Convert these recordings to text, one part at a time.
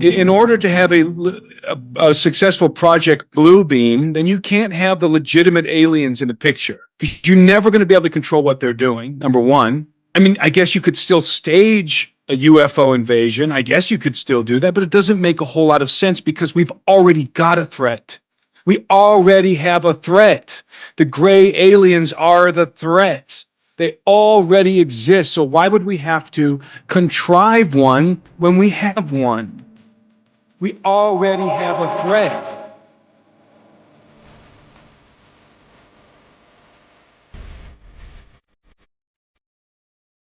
In order to have a successful Project Bluebeam, then you can't have the legitimate aliens in the picture, because you're never going to be able to control what they're doing, number one. I mean, I guess you could still stage a UFO invasion. I guess you could still do that, but it doesn't make a whole lot of sense because we've already got a threat. We already have a threat. The gray aliens are the threat. They already exist. So why would we have to contrive one when we have one? We already have a threat.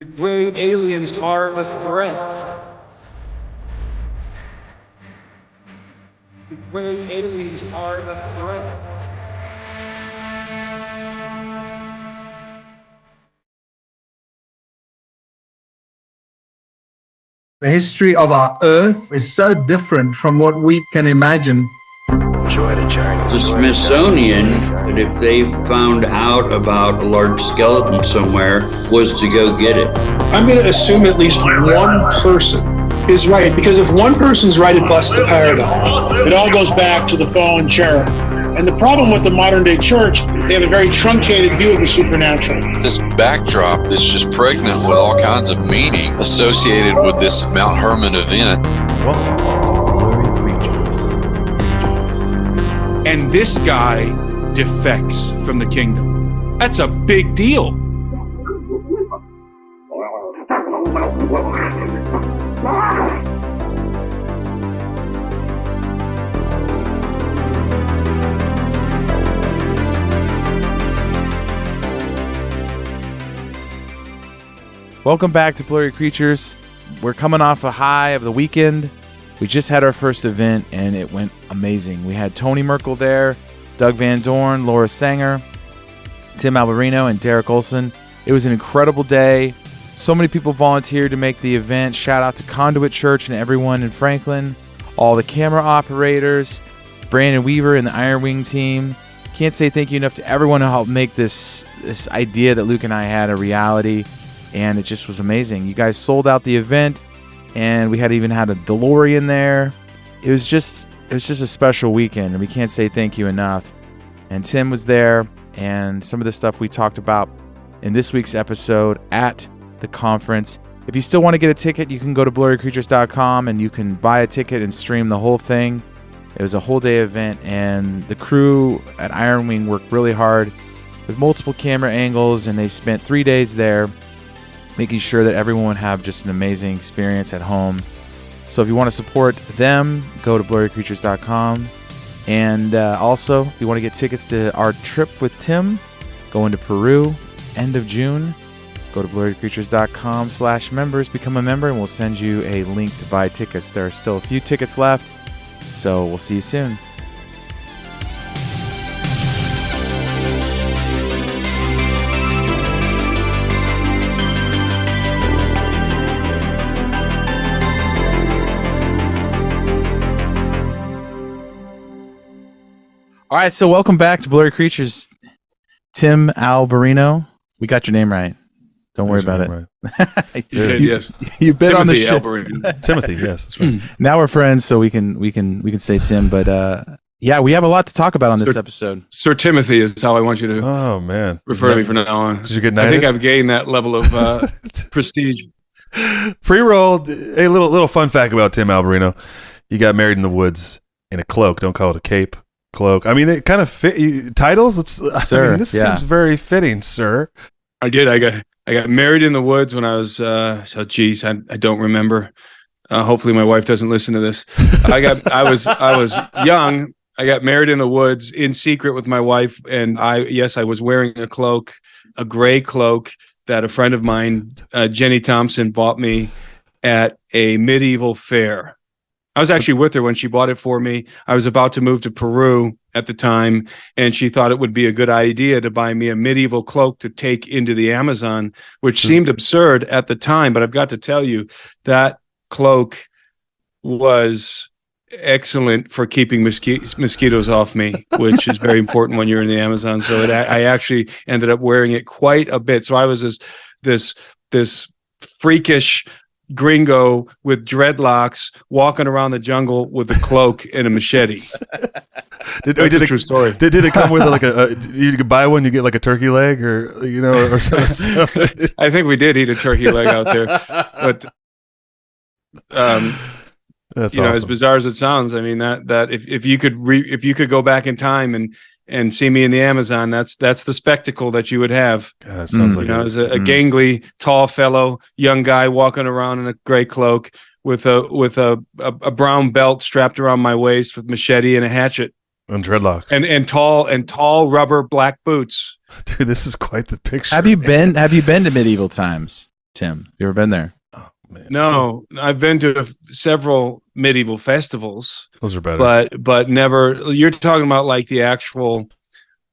The gray aliens are the threat. The gray aliens are the threat. The history of our Earth is so different from what we can imagine. The Smithsonian, if they found out about a large skeleton somewhere, was to go get it. I'm going to assume at least one person is right, because if one person's right, it busts the paradigm. It all goes back to the fallen cherub. And the problem with the modern day church, they have a very truncated view of the supernatural. This backdrop that's just pregnant with all kinds of meaning associated with this Mount Hermon event. Welcome to Blurry Creatures. And this guy defects from the kingdom. That's a big deal. Welcome back to Blurry Creatures. We're coming off a high of the weekend. We just had our first event, and it went amazing. We had Tony Merkel there, Doug Van Dorn, Laura Sanger, Tim Alberino, and Derek Olson. It was an incredible day. So many people volunteered to make the event. Shout out to Conduit Church and everyone in Franklin, all the camera operators, Brandon Weaver and the Iron Wing team. Can't say thank you enough to everyone who helped make this idea that Luke and I had a reality. And it just was amazing. You guys sold out the event, and we had a DeLorean there. It was just a special weekend, and we can't say thank you enough. And Tim was there, and some of the stuff we talked about in this week's episode at the conference. If you still want to get a ticket, you can go to blurrycreatures.com, and you can buy a ticket and stream the whole thing. It was a whole day event, and the crew at Iron Wing worked really hard with multiple camera angles, and they spent 3 days there making sure that everyone would have just an amazing experience at home. So if you want to support them, go to blurrycreatures.com. And also, if you want to get tickets to our trip with Tim, going to Peru, end of June, go to blurrycreatures.com/members, become a member, and we'll send you a link to buy tickets. There are still a few tickets left, so we'll see you soon. All right, so welcome back to Blurry Creatures. Tim Alberino. We got your name right. Don't worry about it. Right. Yes. You've been on the show. Timothy, yes, that's right. Now we're friends, so we can say Tim, but yeah, we have a lot to talk about on this episode. Sir Timothy is how I want you to refer to me from now on. Did you get I think I've gained that level of prestige. Pre-rolled. A little fun fact about Tim Alberino. You got married in the woods in a cloak. Don't call it a cape. Cloak. I mean, it kind of fit titles. This seems very fitting, sir. I did. I got married in the woods when I was. I don't remember. Hopefully, my wife doesn't listen to this. I was young. I got married in the woods in secret with my wife, and I was wearing a cloak, a gray cloak that a friend of mine, Jenny Thompson, bought me at a medieval fair. I was actually with her when she bought it for me. I was about to move to Peru at the time, and she thought it would be a good idea to buy me a medieval cloak to take into the Amazon, which seemed absurd at the time. But I've got to tell you, that cloak was excellent for keeping mosquitoes off me, which is very important when you're in the Amazon. So I actually ended up wearing it quite a bit. So I was this freakish gringo with dreadlocks walking around the jungle with a cloak and a machete. That's a true story. Did it come with like you could buy one, you get like a turkey leg or or something? I think we did eat a turkey leg out there, but that's awesome. As bizarre as it sounds, I mean that if you could go back in time and see me in the Amazon, that's the spectacle that you would have. God, sounds like as a gangly, tall fellow, young guy walking around in a gray cloak with a brown belt strapped around my waist with machete and a hatchet and dreadlocks and tall rubber black boots. Dude, this is quite the picture. Have you been to medieval times, Tim? You ever been there? Oh, man. No, I've been to several medieval festivals. Those are better. But never. You're talking about like the actual,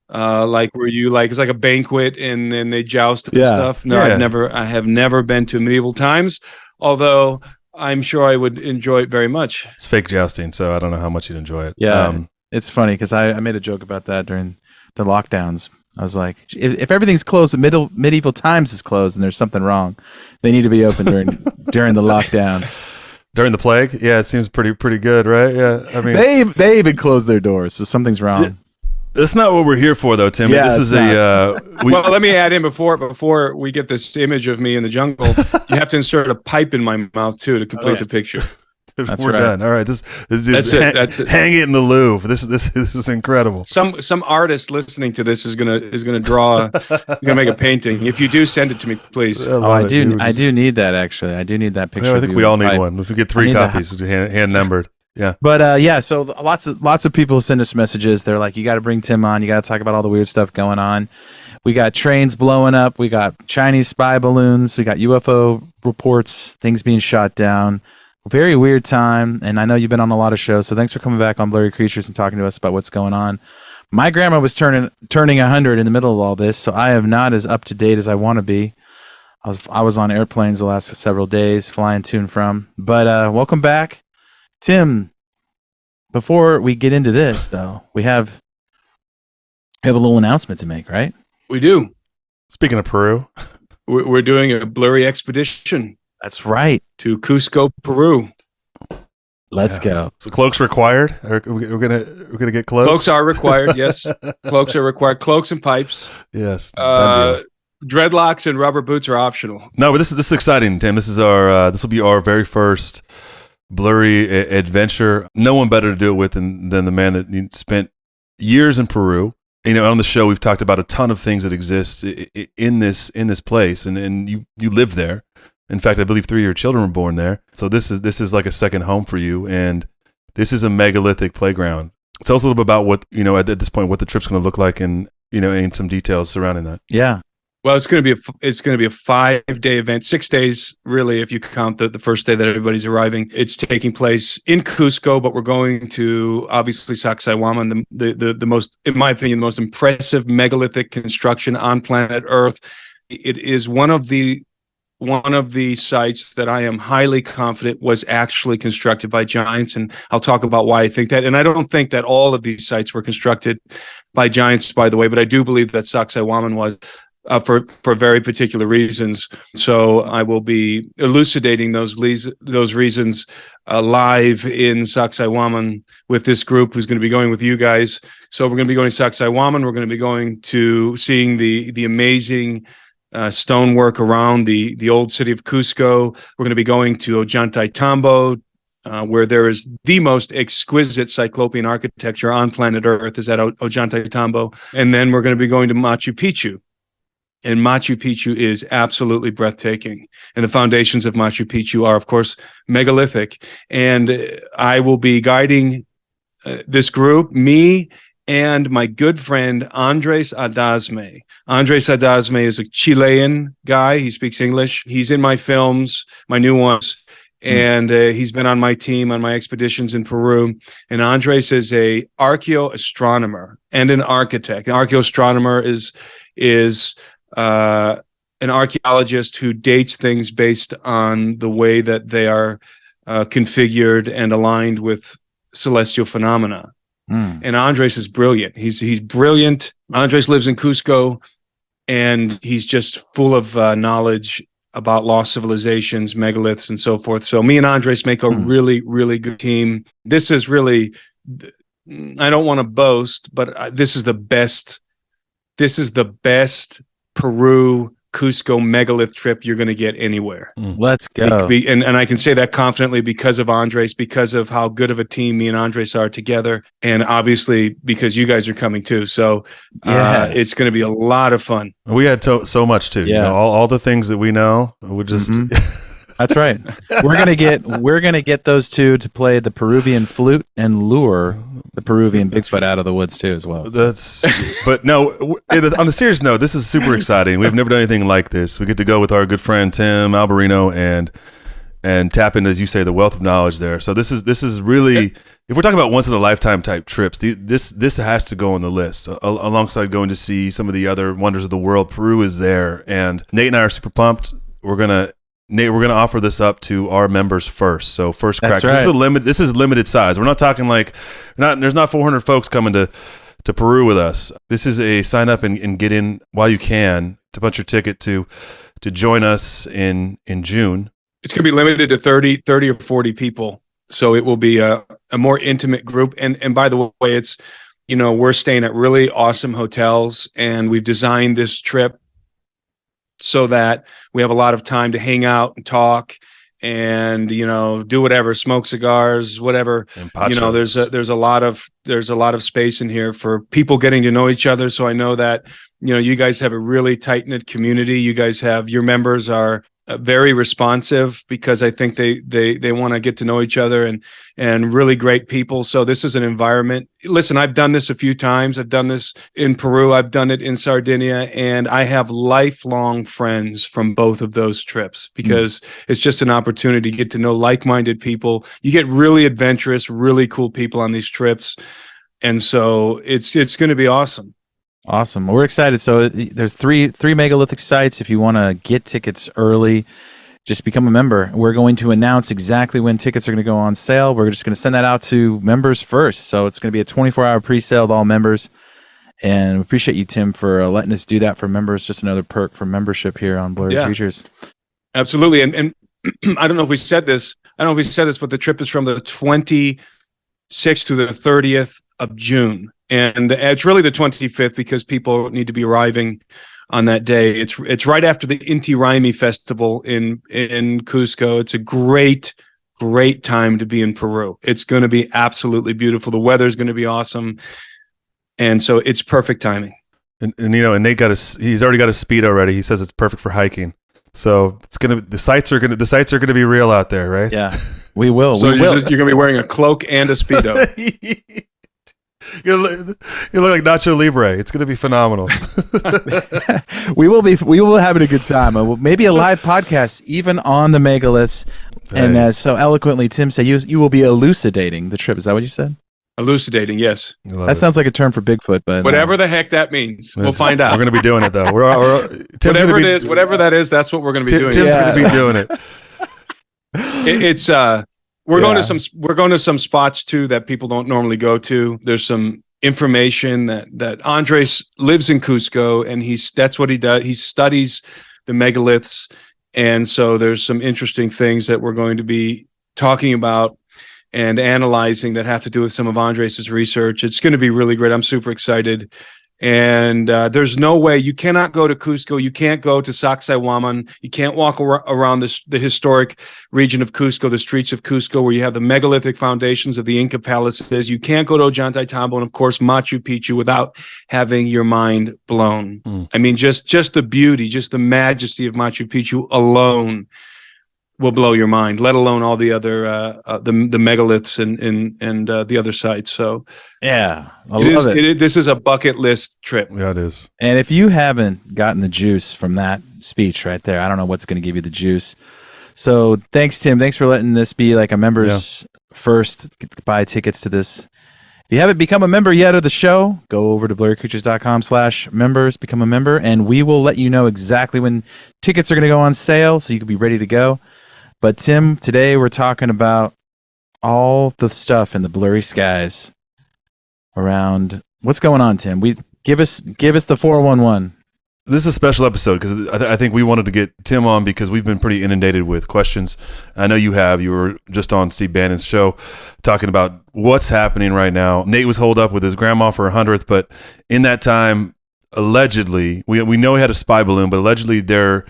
like where you like it's like a banquet and then they joust and stuff. No, Yeah. I have never been to medieval times. Although I'm sure I would enjoy it very much. It's fake jousting, so I don't know how much you'd enjoy it. Yeah, it's funny because I made a joke about that during the lockdowns. I was like, if everything's closed, medieval times is closed, and there's something wrong. They need to be open during the lockdowns. During the plague, yeah, it seems pretty good, right? Yeah, I mean, they even closed their doors, so something's wrong. That's not what we're here for, though, Tim. Yeah, this is well, let me add in before we get this image of me in the jungle. You have to insert a pipe in my mouth too to complete the picture. That's we're right. done. All right, that's it. That's it. Hang it in the Louvre. This is incredible. Some artist listening to this is gonna draw, gonna make a painting. If you do, send it to me, please. I do need that actually. I do need that picture. I think we all need one. If we get 3 copies, hand numbered. Yeah. But so lots of people send us messages. They're like, you got to bring Tim on. You got to talk about all the weird stuff going on. We got trains blowing up. We got Chinese spy balloons. We got UFO reports, things being shot down. Very weird time. And I know you've been on a lot of shows, so thanks for coming back on Blurry Creatures and talking to us about what's going on. My grandma was turning 100 in the middle of all this, so I am not as up to date as I want to be. I was on airplanes the last several days, flying to and from. But welcome back. Tim, before we get into this, though, we have a little announcement to make, right? We do. Speaking of Peru, we're doing a blurry expedition. That's right. To Cusco, Peru. Let's go. So cloaks required? We're gonna get cloaks. Cloaks are required. Yes, cloaks are required. Cloaks and pipes. Yes. Dreadlocks and rubber boots are optional. No, but this is exciting, Tim. This will be our very first blurry adventure. No one better to do it with than the man that spent years in Peru. On the show we've talked about a ton of things that exist in this place, and you live there. In fact, I believe 3 of your children were born there. So this is like a second home for you, and this is a megalithic playground. Tell us a little bit about what at this point what the trip's going to look like, and and some details surrounding that. Yeah. Well, it's going to be a 5-day event, 6 days really, if you count the first day that everybody's arriving. It's taking place in Cusco, but we're going to obviously Sacsayhuaman, the most, in my opinion, the most impressive megalithic construction on planet Earth. It is one of the sites that I am highly confident was actually constructed by giants, and I'll talk about why I think that. And I don't think that all of these sites were constructed by giants, by the way, but I do believe that Sacsayhuaman was. For very particular reasons. So I will be elucidating those reasons live in Sacsayhuaman with this group who's going to be going with you guys. So we're going to be going to Sacsayhuaman. We're going to be going to seeing the amazing stonework around the old city of Cusco. We're going to be going to Ollantaytambo, where there is the most exquisite Cyclopean architecture on planet Earth is at Ollantaytambo. And then we're going to be going to Machu Picchu. And Machu Picchu is absolutely breathtaking. And the foundations of Machu Picchu are, of course, megalithic. And I will be guiding this group, me and my good friend, Andres Adasme. Andres Adasme is a Chilean guy. He speaks English. He's in my films, my new ones. And he's been on my team, on my expeditions in Peru. And Andres is a archaeoastronomer and an architect. An archaeoastronomer is an archaeologist who dates things based on the way that they are configured and aligned with celestial phenomena. And Andres is brilliant. He's brilliant. Andres lives in Cusco, and he's just full of knowledge about lost civilizations, megaliths, and so forth. So me and Andres make a really, really good team. This is really, I don't want to boast, but this is the best. This is the best Peru Cusco megalith trip you're going to get anywhere. Let's go. And I can say that confidently because of Andres, because of how good of a team me and Andres are together, and obviously because you guys are coming too. So it's going to be a lot of fun. We had so much too. Yeah. You know, all the things that we know. We just That's right. We're gonna get those two to play the Peruvian flute and lure the Peruvian Bigfoot out of the woods too, as well. But no. On a serious note, this is super exciting. We've never done anything like this. We get to go with our good friend Tim Alberino and tap into, as you say, the wealth of knowledge there. So this is really, if we're talking about once in a lifetime type trips, this has to go on the list alongside going to see some of the other wonders of the world. Peru is there, and Nate and I are super pumped. We're gonna offer this up to our members first. So first crack. That's right. This is limited size. We're not talking like there's not 400 folks coming to Peru with us. This is a sign up and get in while you can to punch your ticket to join us in June. It's going to be limited to 30 or 40 people. So it will be a more intimate group. And by the way, it's, we're staying at really awesome hotels, and we've designed this trip so that we have a lot of time to hang out and talk and, do whatever, smoke cigars, whatever. There's a lot of space in here for people getting to know each other. So I know that, you guys have a really tight knit community. You guys have, your members are very responsive because I think they want to get to know each other and really great people. So this is an environment. Listen, I've done this a few times. I've done this in Peru. I've done it in Sardinia, and I have lifelong friends from both of those trips because it's just an opportunity to get to know like-minded people. You get really adventurous, really cool people on these trips. And so it's going to be awesome. Awesome. We're excited. So there's three megalithic sites. If you want to get tickets early, just become a member. We're going to announce exactly when tickets are going to go on sale. We're just going to send that out to members first. So it's going to be a 24-hour pre-sale to all members. And we appreciate you, Tim, for letting us do that for members. Just another perk for membership here on Blurry Creatures. Absolutely. And I don't know if we said this. But the trip is from the 26th to the 30th of June. And it's really the 25th because people need to be arriving on that day. It's right after the Inti Raymi festival in Cusco. It's a great time to be in Peru. It's going to be absolutely beautiful. The weather's going to be awesome. And so it's perfect timing. And Nate he's already got a speed already. He says it's perfect for hiking. So the sites are going to be real out there, right? Yeah. We will. So you're going to be wearing a cloak and a Speedo. You look like Nacho Libre. It's going to be phenomenal. We will be having a good time. Maybe a live podcast, even on the megaliths. And as so eloquently Tim said, you will be elucidating the trip. Is that what you said? Elucidating, yes. That sounds like a term for Bigfoot, but whatever the heck that means, we'll find out. We're going to be doing it though. Whatever that is, that's what we're going to be doing. Tim's going to be doing it. We're going to some spots too that people don't normally go to. There's some information that Andres lives in Cusco, and that's what he does. He studies the megaliths, and so there's some interesting things that we're going to be talking about and analyzing that have to do with some of Andres's research. It's going to be really great. I'm super excited. And there's no way, you cannot go to Cusco. You can't go to Sacsayhuaman. You can't walk around the historic region of Cusco, the streets of Cusco, where you have the megalithic foundations of the Inca palaces. You can't go to Ollantaytambo and, of course, Machu Picchu without having your mind blown. I mean, just the beauty, just the majesty of Machu Picchu alone will blow your mind, let alone all the other the megaliths and the other sites. So yeah, I love it. This is a bucket list trip. Yeah, it is. And if you haven't gotten the juice from that speech right there, I don't know what's going to give you the juice. So thanks, Tim. Thanks for letting this be like a members first buy tickets to this. If you haven't become a member yet of the show, go over to blurrycreatures.com/members, become a member, and we will let you know exactly when tickets are going to go on sale so you can be ready to go. But Tim, today we're talking about all the stuff in the blurry skies around what's going on, Tim. Give us the 411. This is a special episode because I think we wanted to get Tim on because we've been pretty inundated with questions. I know you have. You were just on Steve Bannon's show talking about what's happening right now. Nate was holed up with his grandma for 100th, but in that time, allegedly, we know he had a spy balloon, but allegedly there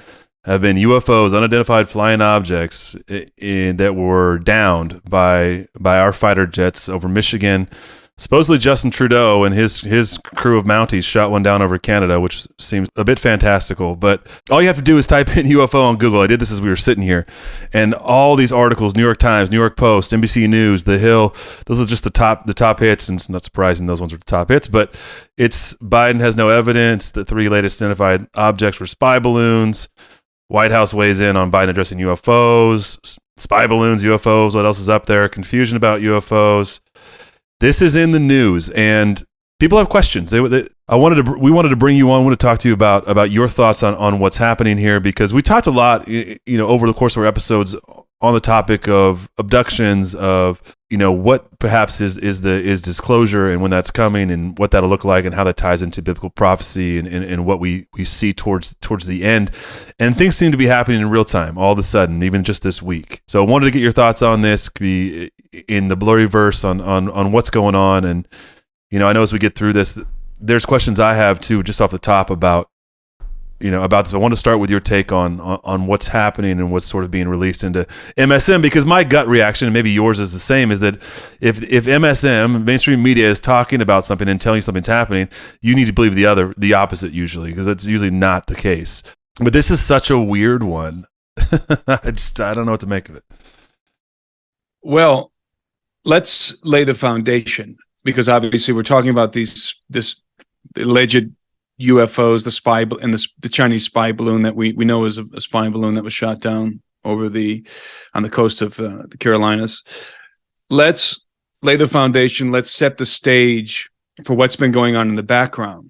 have been UFOs, unidentified flying objects that were downed by our fighter jets over Michigan. Supposedly Justin Trudeau and his crew of Mounties shot one down over Canada, which seems a bit fantastical. But all you have to do is type in UFO on Google. I did this as we were sitting here. And all these articles, New York Times, New York Post, NBC News, The Hill, those are just the top hits. And it's not surprising those ones are the top hits. But it's Biden has no evidence. The 3 latest identified objects were spy balloons. White House weighs in on Biden addressing UFOs. Spy balloons, UFOs. What else is up there? Confusion about UFOs. This is in the news, and people have questions. We wanted to bring you on. I want to talk to you about your thoughts on what's happening here, because we talked a lot, over the course of our episodes on the topic of abductions, of what perhaps is disclosure and when that's coming and what that'll look like and how that ties into biblical prophecy and what we see towards the end. And things seem to be happening in real time all of a sudden, even just this week. So I wanted to get your thoughts on this, be in the blurry verse on what's going on. And I know as we get through this, there's questions I have too, just off the top about this. I want to start with your take on what's happening and what's sort of being released into MSM, because my gut reaction, and maybe yours is the same, is that if MSM, mainstream media, is talking about something and telling you something's happening, you need to believe the opposite usually, because that's usually not the case. But this is such a weird one. I don't know what to make of it. Well, let's lay the foundation, because obviously we're talking about this alleged UFOs, the spy and the Chinese spy balloon that we know is a spy balloon that was shot down on the coast of the Carolinas. Let's lay the foundation. Let's set the stage for what's been going on in the background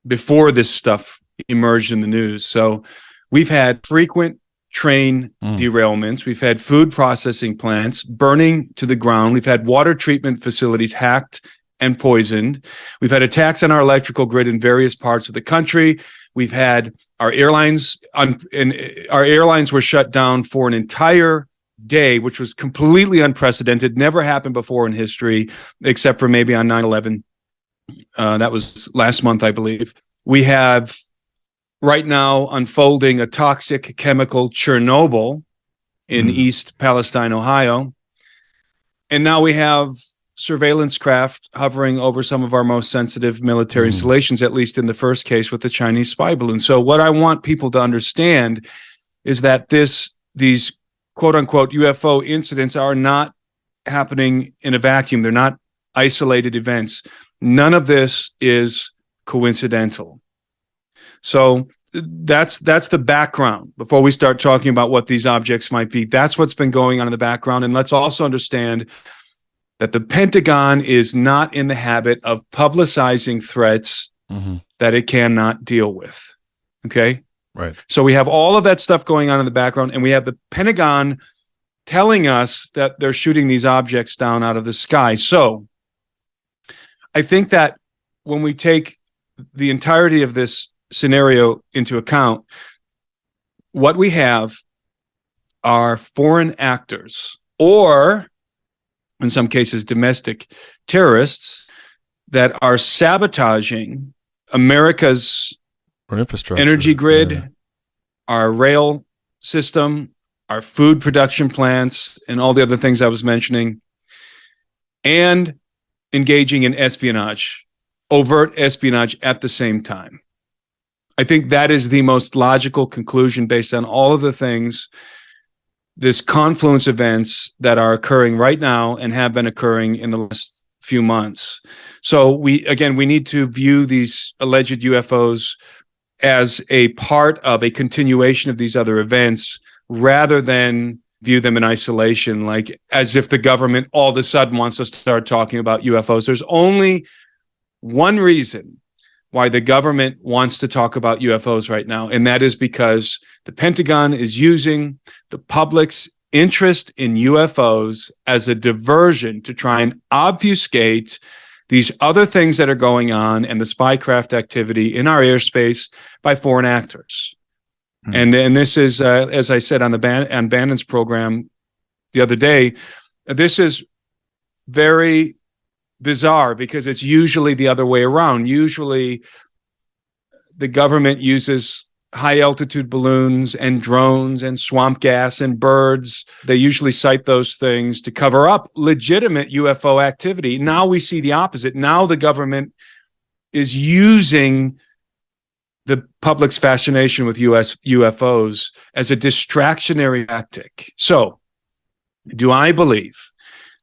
before this stuff emerged in the news. So we've had frequent train derailments. We've had food processing plants burning to the ground. We've had water treatment facilities hacked and poisoned. We've had attacks on our electrical grid in various parts of the country. We've had our airlines were shut down for an entire day, which was completely unprecedented, never happened before in history, except for maybe on 9/11. That was last month, I believe. We have right now unfolding a toxic chemical Chernobyl in East Palestine, Ohio. And now we have surveillance craft hovering over some of our most sensitive military installations, at least in the first case with the Chinese spy balloon. So what I want people to understand is that these quote-unquote UFO incidents are not happening in a vacuum. They're not isolated events. None of this is coincidental. So that's the background before we start talking about what these objects might be. That's what's been going on in the background. And let's also understand that the Pentagon is not in the habit of publicizing threats that it cannot deal with. Okay? Right. So we have all of that stuff going on in the background, and we have the Pentagon telling us that they're shooting these objects down out of the sky. So I think that when we take the entirety of this scenario into account, what we have are foreign actors, or in some cases domestic terrorists, that are sabotaging America's infrastructure, energy grid, our rail system, our food production plants, and all the other things I was mentioning, and engaging in espionage, overt espionage at the same time. I think that is the most logical conclusion based on all of the things, this confluence events that are occurring right now and have been occurring in the last few months. So we need to view these alleged UFOs as a part of a continuation of these other events, rather than view them in isolation, like as if the government all of a sudden wants to start talking about UFOs. There's only one reason why the government wants to talk about UFOs right now, and that is because the Pentagon is using the public's interest in UFOs as a diversion to try and obfuscate these other things that are going on and the spycraft activity in our airspace by foreign actors. And this is, as I said on on Bannon's program the other day, this is very bizarre because it's usually the other way around. Usually the government uses high altitude balloons and drones and swamp gas and birds. They usually cite those things to cover up legitimate UFO activity. Now we see the opposite. Now the government is using the public's fascination with UFOs as a distractionary tactic. So, do I believe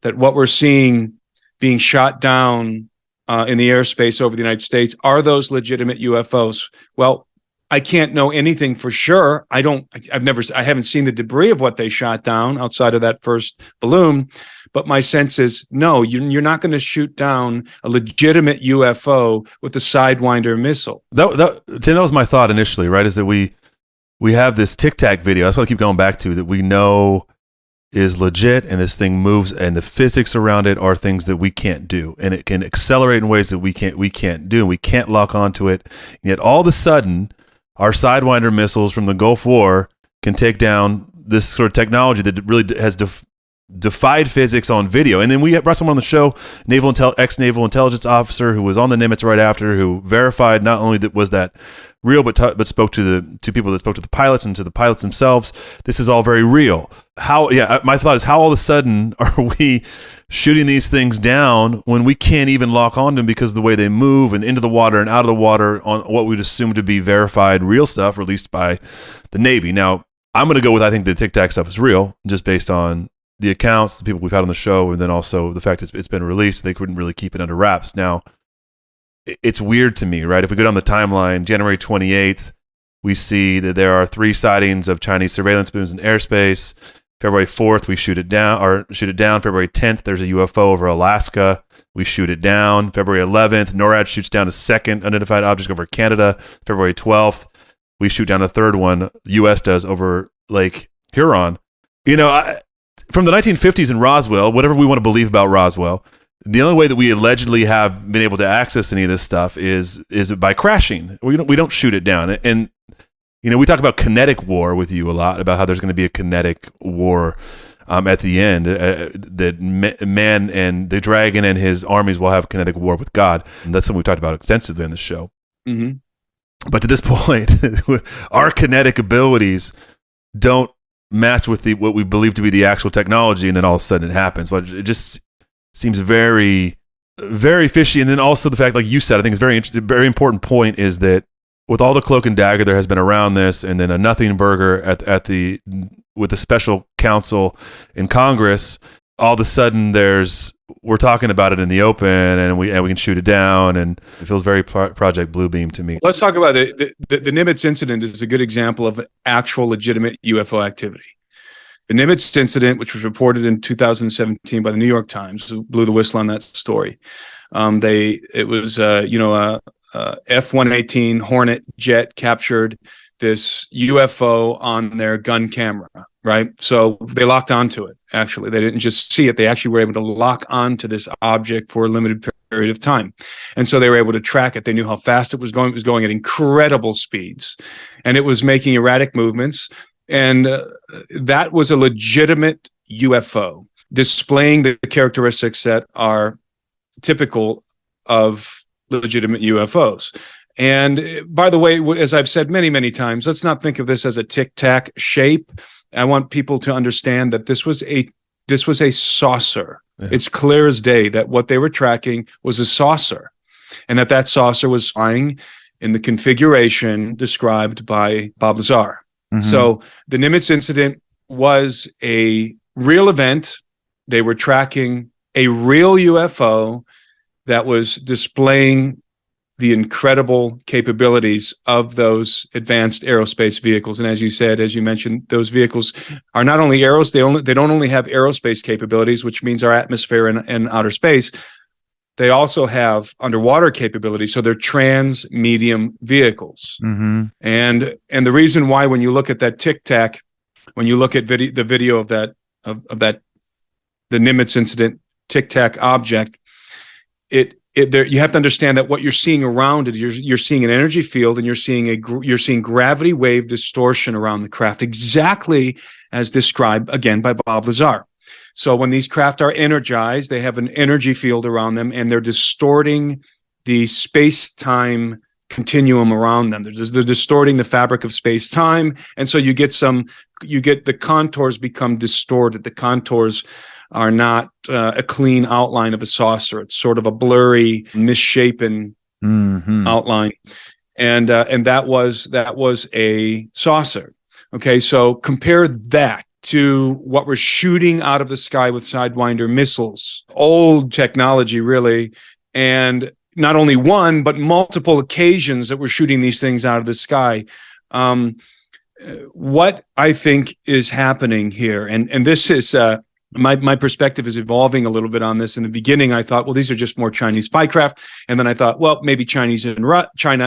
that what we're seeing being shot down in the airspace over the United States are those legitimate UFOs? Well, I can't know anything for sure. I haven't seen the debris of what they shot down outside of that first balloon, but my sense is no, you're not going to shoot down a legitimate UFO with a Sidewinder missile. Tim, that was my thought initially, right? Is that we have this Tic Tac video. That's what I keep going back to, that we know is legit, and this thing moves, and the physics around it are things that we can't do, and it can accelerate in ways that we can't do, and we can't lock onto it. And yet all of a sudden, our Sidewinder missiles from the Gulf War can take down this sort of technology that really has defied physics on video. And then we brought someone on the show, ex-naval intelligence officer who was on the Nimitz right after, who verified not only that was that real, but spoke to people that spoke to the pilots and to the pilots themselves. This is all very real. My thought is, how all of a sudden are we shooting these things down when we can't even lock on them because of the way they move and into the water and out of the water on what we'd assume to be verified real stuff released by the Navy? Now, I'm going to go with, I think the Tic Tac stuff is real, just based on the accounts, the people we've had on the show, and then also the fact it's been released. They couldn't really keep it under wraps. Now, it's weird to me, right? If we go down the timeline, January 28th, we see that there are 3 sightings of Chinese surveillance balloons in airspace. February 4th, we shoot it down. February 10th, there's a UFO over Alaska. We shoot it down. February 11th, NORAD shoots down a second unidentified object over Canada. February 12th, we shoot down a third one. The U.S. does over Lake Huron. From the 1950s in Roswell, whatever we want to believe about Roswell, the only way that we allegedly have been able to access any of this stuff is by crashing. We don't shoot it down. And we talk about kinetic war with you a lot, about how there's going to be a kinetic war at the end, that man and the dragon and his armies will have kinetic war with God. And that's something we've talked about extensively on the show. Mm-hmm. But to this point, our kinetic abilities don't match with what we believe to be the actual technology, and then all of a sudden it happens. But it just seems very, very fishy. And then also the fact, like you said, I think it's very interesting, very important point is that with all the cloak and dagger there has been around this, and then a nothing burger with the special counsel in Congress, all of a sudden we're talking about it in the open, and we can shoot it down, and it feels very Project Bluebeam to me. Let's talk about the Nimitz incident. Is a good example of actual legitimate UFO activity. The Nimitz incident, which was reported in 2017 by the New York Times, who blew the whistle on that story. It was a F-118 Hornet jet captured this UFO on their gun camera, right? So they locked onto it, actually. They didn't just see it. They actually were able to lock onto this object for a limited period of time. And so they were able to track it. They knew how fast it was going. It was going at incredible speeds. And it was making erratic movements. And that was a legitimate UFO, displaying the characteristics that are typical of legitimate UFOs. And by the way, as I've said many, many times, let's not think of this as a tic-tac shape. I want people to understand that this was a saucer. Yeah. It's clear as day that what they were tracking was a saucer, and that saucer was flying in the configuration described by Bob Lazar. Mm-hmm. So the Nimitz incident was a real event. They were tracking a real UFO that was displaying the incredible capabilities of those advanced aerospace vehicles. And as you mentioned, those vehicles are not only they don't only have aerospace capabilities, which means our atmosphere and outer space. They also have underwater capabilities. So they're trans-medium vehicles. Mm-hmm. And the reason why, when you look at that tic-tac, when you look at the video of the Nimitz incident tic-tac object, you have to understand that what you're seeing around it, you're seeing an energy field, and you're seeing gravity wave distortion around the craft, exactly as described again by Bob Lazar. So when these craft are energized, they have an energy field around them, and they're distorting the space-time continuum around them. They're distorting the fabric of space-time, and so you get the contours become distorted. The contours are not a clean outline of a saucer. It's sort of a blurry, misshapen outline, and that was a saucer. Okay, so compare that to what we're shooting out of the sky with Sidewinder missiles, old technology, really, and not only one, but multiple occasions that we're shooting these things out of the sky. What I think is happening here, and this is my perspective is evolving a little bit on this. In the beginning, I thought, well, these are just more Chinese spycraft, and then I thought, well, maybe China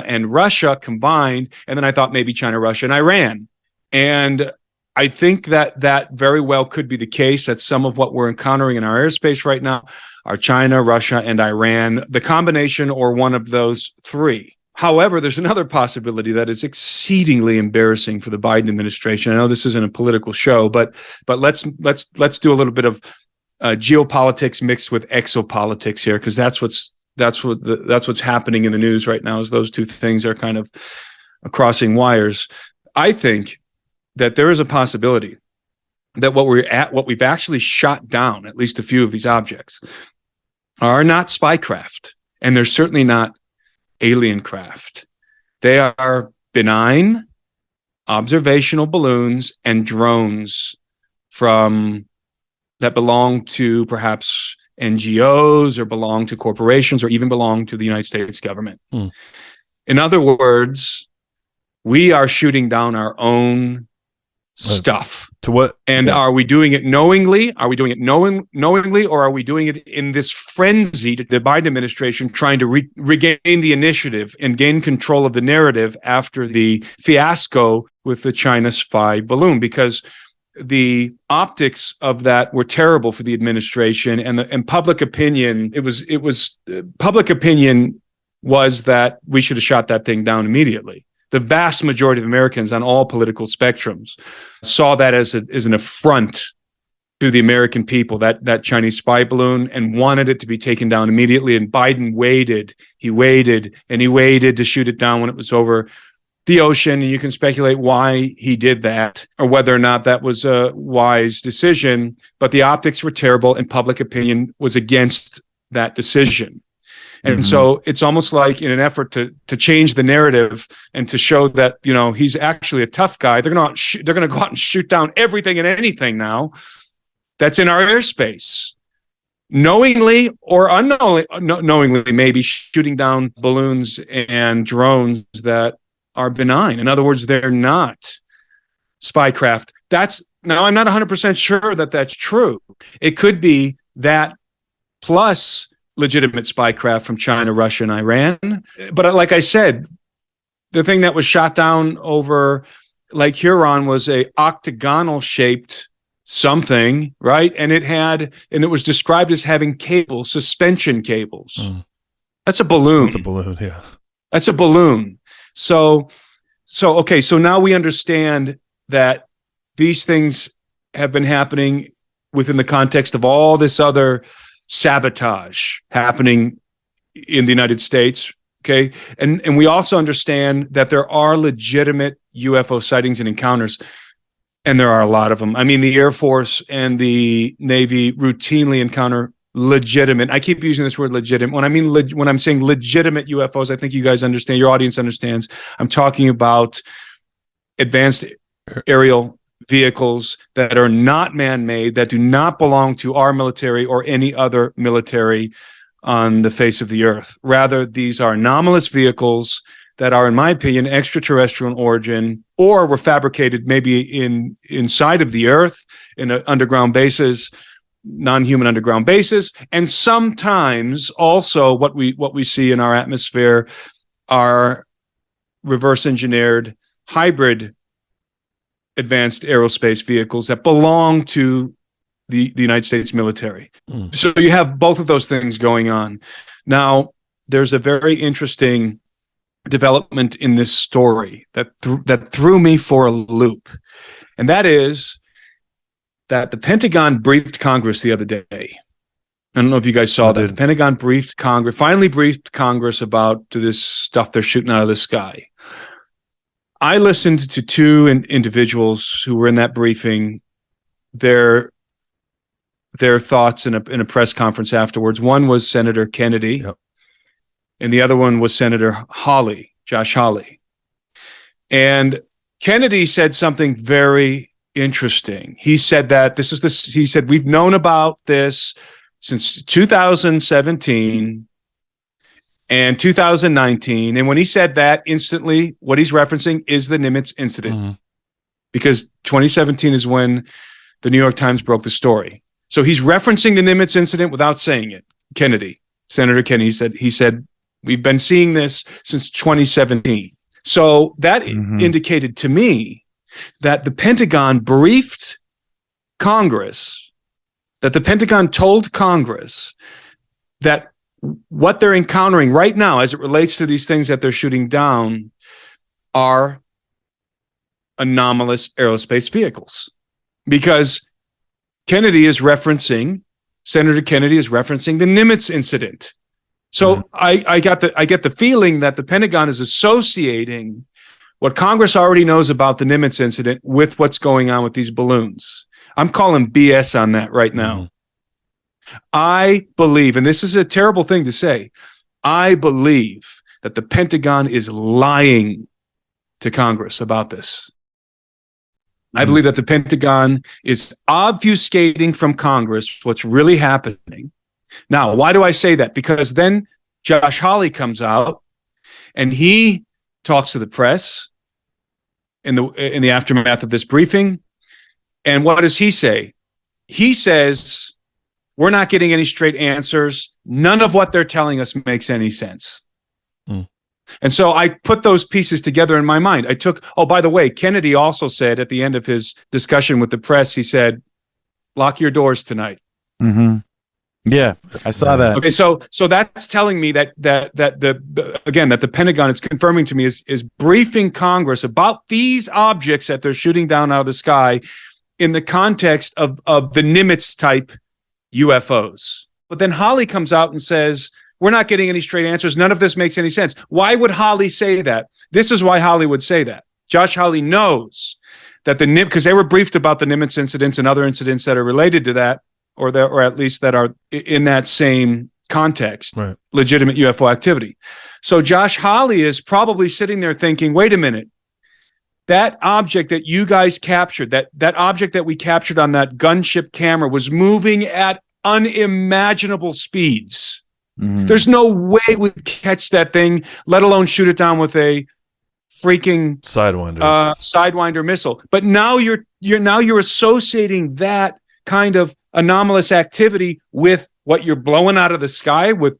and Russia combined, and then I thought maybe China, Russia, and Iran, and I think that very well could be the case. That some of what we're encountering in our airspace right now are China, Russia, and Iran, the combination or one of those three. However, there's another possibility that is exceedingly embarrassing for the Biden administration. I know this isn't a political show, but let's do a little bit of geopolitics mixed with exopolitics here, because that's what's happening in the news right now. Is those two things are kind of crossing wires. I think that there is a possibility that what we've actually shot down, at least a few of these objects, are not spycraft, and they're certainly not alien craft. They are benign observational balloons and drones that belong to perhaps NGOs or belong to corporations or even belong to the United States government. In other words, we are shooting down our own stuff. To what? And are we doing it knowingly? Are we doing it knowingly, or are we doing it in this frenzy to the Biden administration trying to regain the initiative and gain control of the narrative after the fiasco with the China spy balloon? Because the optics of that were terrible for the administration and public opinion. Public opinion was that we should have shot that thing down immediately. The vast majority of Americans on all political spectrums saw that as an affront to the American people, that Chinese spy balloon, and wanted it to be taken down immediately. And Biden waited to shoot it down when it was over the ocean. And you can speculate why he did that or whether or not that was a wise decision. But the optics were terrible, and public opinion was against that decision. And so it's almost like in an effort to change the narrative and to show that, he's actually a tough guy, they're going to go out and shoot down everything and anything now that's in our airspace, knowingly or unknowingly, maybe shooting down balloons and drones that are benign. In other words, they're not spycraft. Now I'm not 100% sure that that's true. It could be that plus legitimate spycraft from China, Russia, and Iran. But like I said, the thing that was shot down over Lake Huron was a octagonal shaped something, right? And it was described as having suspension cables. That's a balloon. That's a balloon, yeah. That's a balloon. So now we understand that these things have been happening within the context of all this other sabotage happening in the United States. Okay. And we also understand that there are legitimate UFO sightings and encounters, and there are a lot of them. I mean, the Air Force and the Navy routinely encounter legitimate. I keep using this word legitimate. When I'm saying legitimate UFOs, I think you guys understand, your audience understands. I'm talking about advanced aerial vehicles that are not man-made, that do not belong to our military or any other military on the face of the earth. Rather, these are anomalous vehicles that are, in my opinion, extraterrestrial in origin, or were fabricated maybe inside of the earth in an underground basis, non-human underground basis. And sometimes also what we see in our atmosphere are reverse engineered hybrid advanced aerospace vehicles that belong to the United States military. So you have both of those things going on. Now, there's a very interesting development in this story that threw me for a loop. And that is that the Pentagon briefed Congress the other day. I don't know if you guys saw that. The Pentagon finally briefed Congress about this stuff they're shooting out of the sky. I listened to two individuals who were in that briefing, their thoughts in a press conference afterwards. One was Senator Kennedy, yep, and the other one was Senator Hawley, Josh Hawley. And Kennedy said something very interesting. He said that he said, we've known about this since 2017 and 2019. And when he said that, instantly, what he's referencing is the Nimitz incident, because 2017 is when the New York Times broke the story. So he's referencing the Nimitz incident without saying it. Senator Kennedy he said, we've been seeing this since 2017. So that indicated to me that the Pentagon briefed Congress, that the Pentagon told Congress that what they're encountering right now as it relates to these things that they're shooting down are anomalous aerospace vehicles. Because Senator Kennedy is referencing the Nimitz incident. So I get the feeling that the Pentagon is associating what Congress already knows about the Nimitz incident with what's going on with these balloons. I'm calling BS on that right now. I believe, and this is a terrible thing to say, I believe that the Pentagon is lying to Congress about this. I believe that the Pentagon is obfuscating from Congress what's really happening. Now, why do I say that? Because then Josh Hawley comes out and he talks to the press in the aftermath of this briefing. And what does he say? He says, we're not getting any straight answers. None of what they're telling us makes any sense. And so I put those pieces together in my mind. By the way, Kennedy also said at the end of his discussion with the press, he said, lock your doors tonight. Yeah, I saw that. Okay, so that's telling me that the Pentagon, it's confirming to me, is briefing Congress about these objects that they're shooting down out of the sky in the context of the Nimitz type UFOs. But then Hawley comes out and says, we're not getting any straight answers. None of this makes any sense. Why would Hawley say that? This is why Hawley would say that. Josh Hawley knows that because they were briefed about the Nimitz incidents and other incidents that are related to that, or at least that are in that same context, right, legitimate UFO activity. So Josh Hawley is probably sitting there thinking, wait a minute, that object that you guys captured, that object that we captured on that gunship camera was moving at unimaginable speeds. There's no way we'd catch that thing, let alone shoot it down with a freaking Sidewinder missile. But now you're associating that kind of anomalous activity with what you're blowing out of the sky with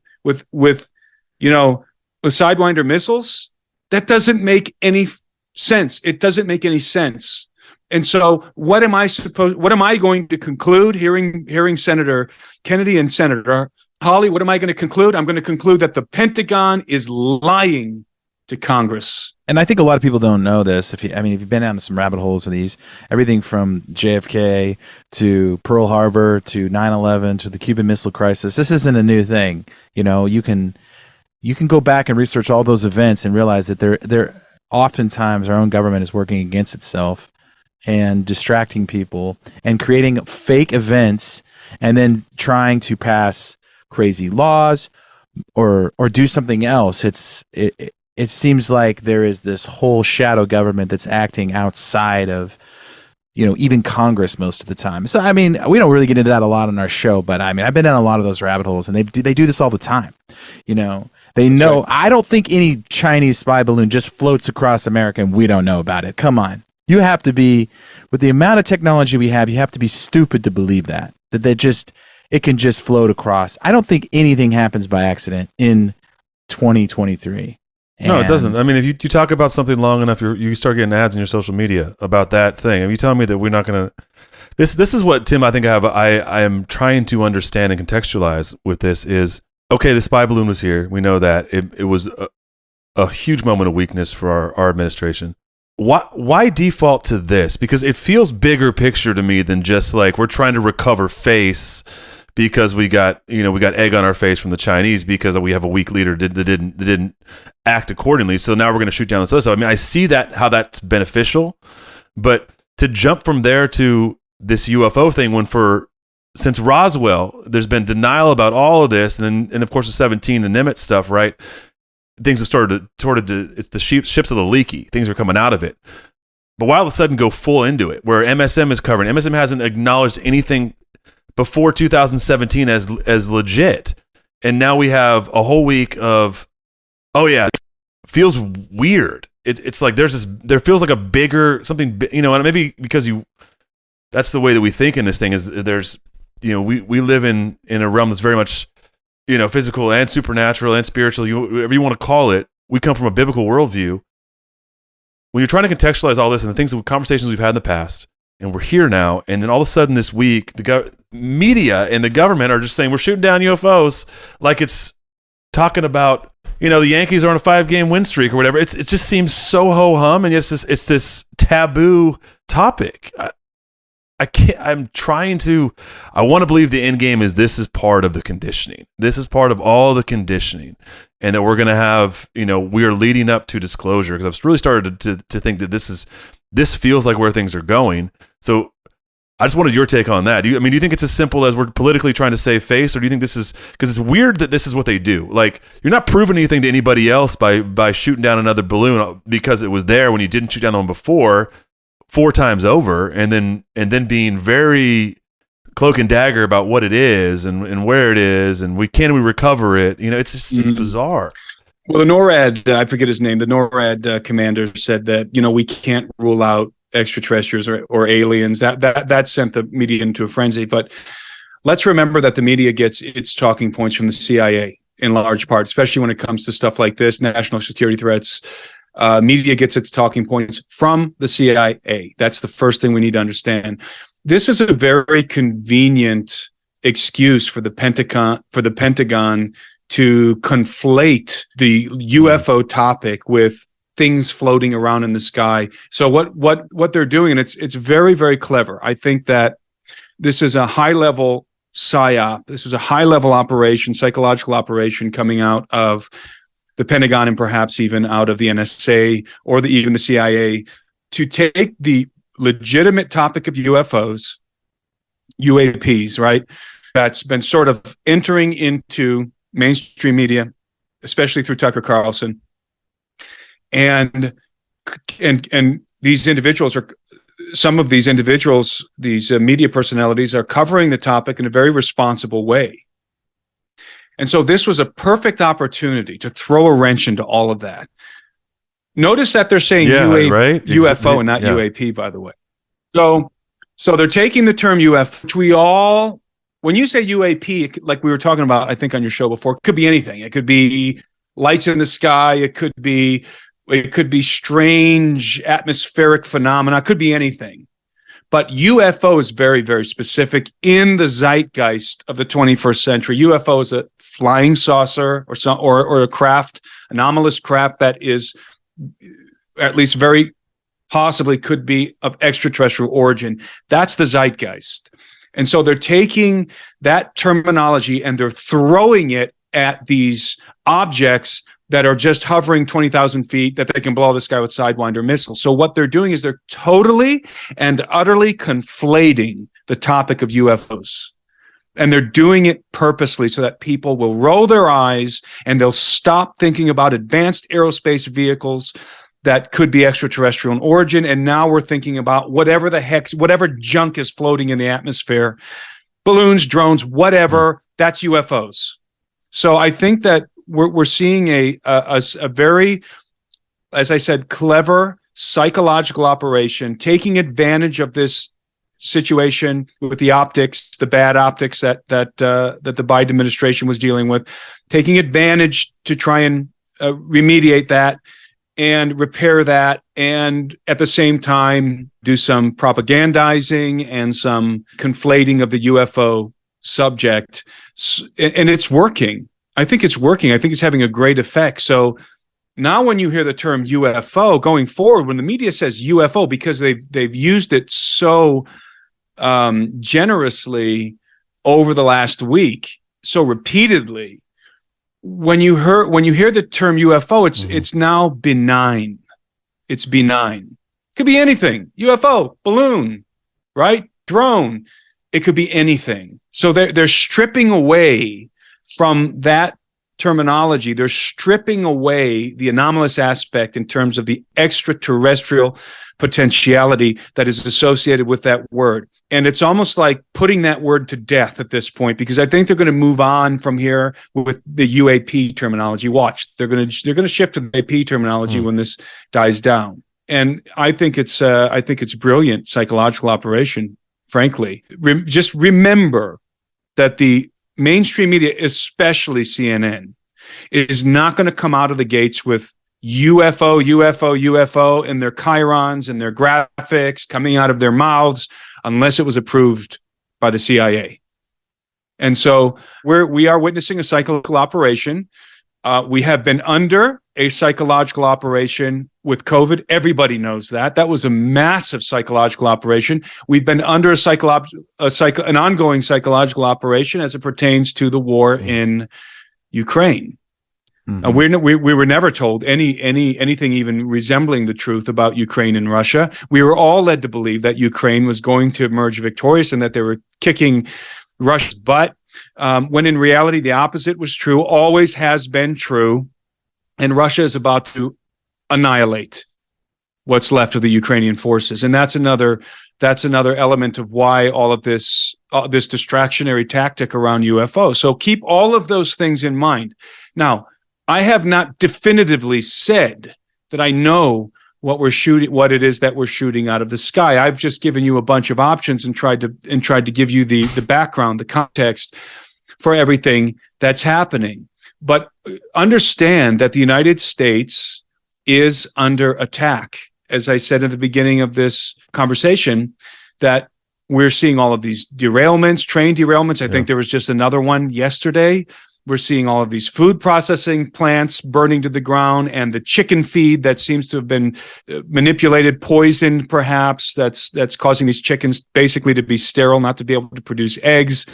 Sidewinder missiles. That doesn't make any sense. It doesn't make any sense. And so what am I going to conclude hearing Senator Kennedy and Senator Hawley? What am I going to conclude? I'm going to conclude that the Pentagon is lying to Congress. And I think a lot of people don't know this. If you've been down some rabbit holes of these, everything from JFK to Pearl Harbor to 9/11 to the Cuban Missile Crisis, this isn't a new thing. You can go back and research all those events and realize that they're oftentimes our own government is working against itself and distracting people and creating fake events and then trying to pass crazy laws or do something else. It seems like there is this whole shadow government that's acting outside of, even Congress most of the time. So, we don't really get into that a lot on our show, but I've been down a lot of those rabbit holes, and they do this all the time. They know. Right. I don't think any Chinese spy balloon just floats across America and we don't know about it. Come on. You have to be, with the amount of technology we have, you have to be stupid to believe that it can just float across. I don't think anything happens by accident in 2023. No, it doesn't. If you talk about something long enough, you start getting ads in your social media about that thing. If you tell me that we're not going to, this is what, Tim, I think I am trying to understand and contextualize with this is okay, the spy balloon was here. We know that. It was a huge moment of weakness for our administration. Why default to this? Because it feels bigger picture to me than just like we're trying to recover face because we got egg on our face from the Chinese because we have a weak leader that didn't act accordingly. So now we're going to shoot down this other stuff. I mean, I see that how that's beneficial, but to jump from there to this UFO thing since Roswell, there's been denial about all of this, and of course the 17, the Nimitz stuff, right? Things have started to it's the ships of the leaky. Things are coming out of it. But why all of a sudden go full into it, where MSM is covering? MSM hasn't acknowledged anything before 2017 as legit. And now we have a whole week of, oh yeah, it feels weird. It's like there feels like a bigger, something, and maybe because that's the way that we think in this thing is there's, we live in a realm that's very much, physical and supernatural and spiritual, whatever you want to call it. We come from a biblical worldview. When you're trying to contextualize all this and the conversations we've had in the past, and we're here now, and then all of a sudden this week, the media and the government are just saying we're shooting down UFOs, like it's talking about, the Yankees are on a 5-game win streak or whatever. It just seems so ho-hum, and yet it's this taboo topic. I want to believe the end game is this is part of the conditioning. This is part of all the conditioning, and that we're going to have, we are leading up to disclosure, because I've really started to think that this feels like where things are going. So I just wanted your take on that. Do you think it's as simple as we're politically trying to save face, or do you think this is, because it's weird that this is what they do? Like, you're not proving anything to anybody else by shooting down another balloon because it was there when you didn't shoot down the one before 4 times over, and then being very cloak and dagger about what it is and where it is and we recover it. It's just it's bizarre. Well, the NORAD, I forget his name, the NORAD commander said that, we can't rule out extraterrestrials or aliens. That sent the media into a frenzy. But let's remember that the media gets its talking points from the CIA in large part, especially when it comes to stuff like this, national security threats. Media gets its talking points from the CIA. That's the first thing we need to understand. This is a very convenient excuse for the Pentagon to conflate the UFO topic with things floating around in the sky. So what they're doing, and it's very, very clever. I think that this is a high-level PSYOP. This is a high-level operation, psychological operation coming out of the Pentagon and perhaps even out of the NSA or even the CIA, to take the legitimate topic of UFOs, UAPs, right? That's been sort of entering into mainstream media, especially through Tucker Carlson. And these individuals these media personalities are covering the topic in a very responsible way. And so this was a perfect opportunity to throw a wrench into all of that. Notice that they're saying right? UFO and not UAP, by the way. So they're taking the term UFO, which when you say UAP, like we were talking about, I think on your show before, it could be anything. It could be lights in the sky. It could be strange atmospheric phenomena. It could be anything. But UFO is very, very specific in the zeitgeist of the 21st century. UFO is a flying saucer or a craft, anomalous craft that is at least very possibly could be of extraterrestrial origin. That's the zeitgeist. And so they're taking that terminology and they're throwing it at these objects that are just hovering 20,000 feet that they can blow the sky with Sidewinder missiles. So what they're doing is they're totally and utterly conflating the topic of UFOs. And they're doing it purposely so that people will roll their eyes and they'll stop thinking about advanced aerospace vehicles that could be extraterrestrial in origin. And now we're thinking about whatever junk is floating in the atmosphere, balloons, drones, whatever, that's UFOs. So I think that we're seeing a very, as I said, clever psychological operation, taking advantage of this situation with the optics, the bad optics that the Biden administration was dealing with, taking advantage to try and remediate that and repair that, and at the same time do some propagandizing and some conflating of the UFO subject, and it's working. I think it's working. I think it's having a great effect. So now when you hear the term UFO going forward, when the media says UFO, because they've used it so generously over the last week, so repeatedly, when you hear the term UFO, it's now benign. It's benign. Could be anything. UFO, balloon, right? Drone. It could be anything. So they're stripping away from that terminology. They're stripping away the anomalous aspect in terms of the extraterrestrial potentiality that is associated with that word. And it's almost like putting that word to death at this point, because I think they're going to move on from here with the UAP terminology. Watch, they're going to shift to the UAP terminology when this dies down. And I think it's brilliant psychological operation, frankly. Just remember that the mainstream media, especially CNN, is not going to come out of the gates with UFO, UFO, UFO, and their chyrons and their graphics coming out of their mouths unless it was approved by the CIA. And so we are witnessing a psychological operation. We have been under a psychological operation with COVID. Everybody knows that. That was a massive psychological operation. We've been under an ongoing psychological operation as it pertains to the war in Ukraine. We were never told anything even resembling the truth about Ukraine and Russia. We were all led to believe that Ukraine was going to emerge victorious and that they were kicking Russia's butt, when in reality the opposite was true, always has been true, and Russia is about to annihilate what's left of the Ukrainian forces. And that's another element of why all of this distractionary tactic around UFO. So keep all of those things in mind. Now, I have not definitively said that I know what it is that we're shooting out of the sky. I've just given you a bunch of options and tried to give you the background, the context for everything that's happening. But understand that the United States is under attack. As I said at the beginning of this conversation, that we're seeing all of these derailments, train derailments. I think there was just another one yesterday. We're seeing all of these food processing plants burning to the ground, and the chicken feed that seems to have been manipulated, poisoned perhaps, that's causing these chickens basically to be sterile, not to be able to produce eggs.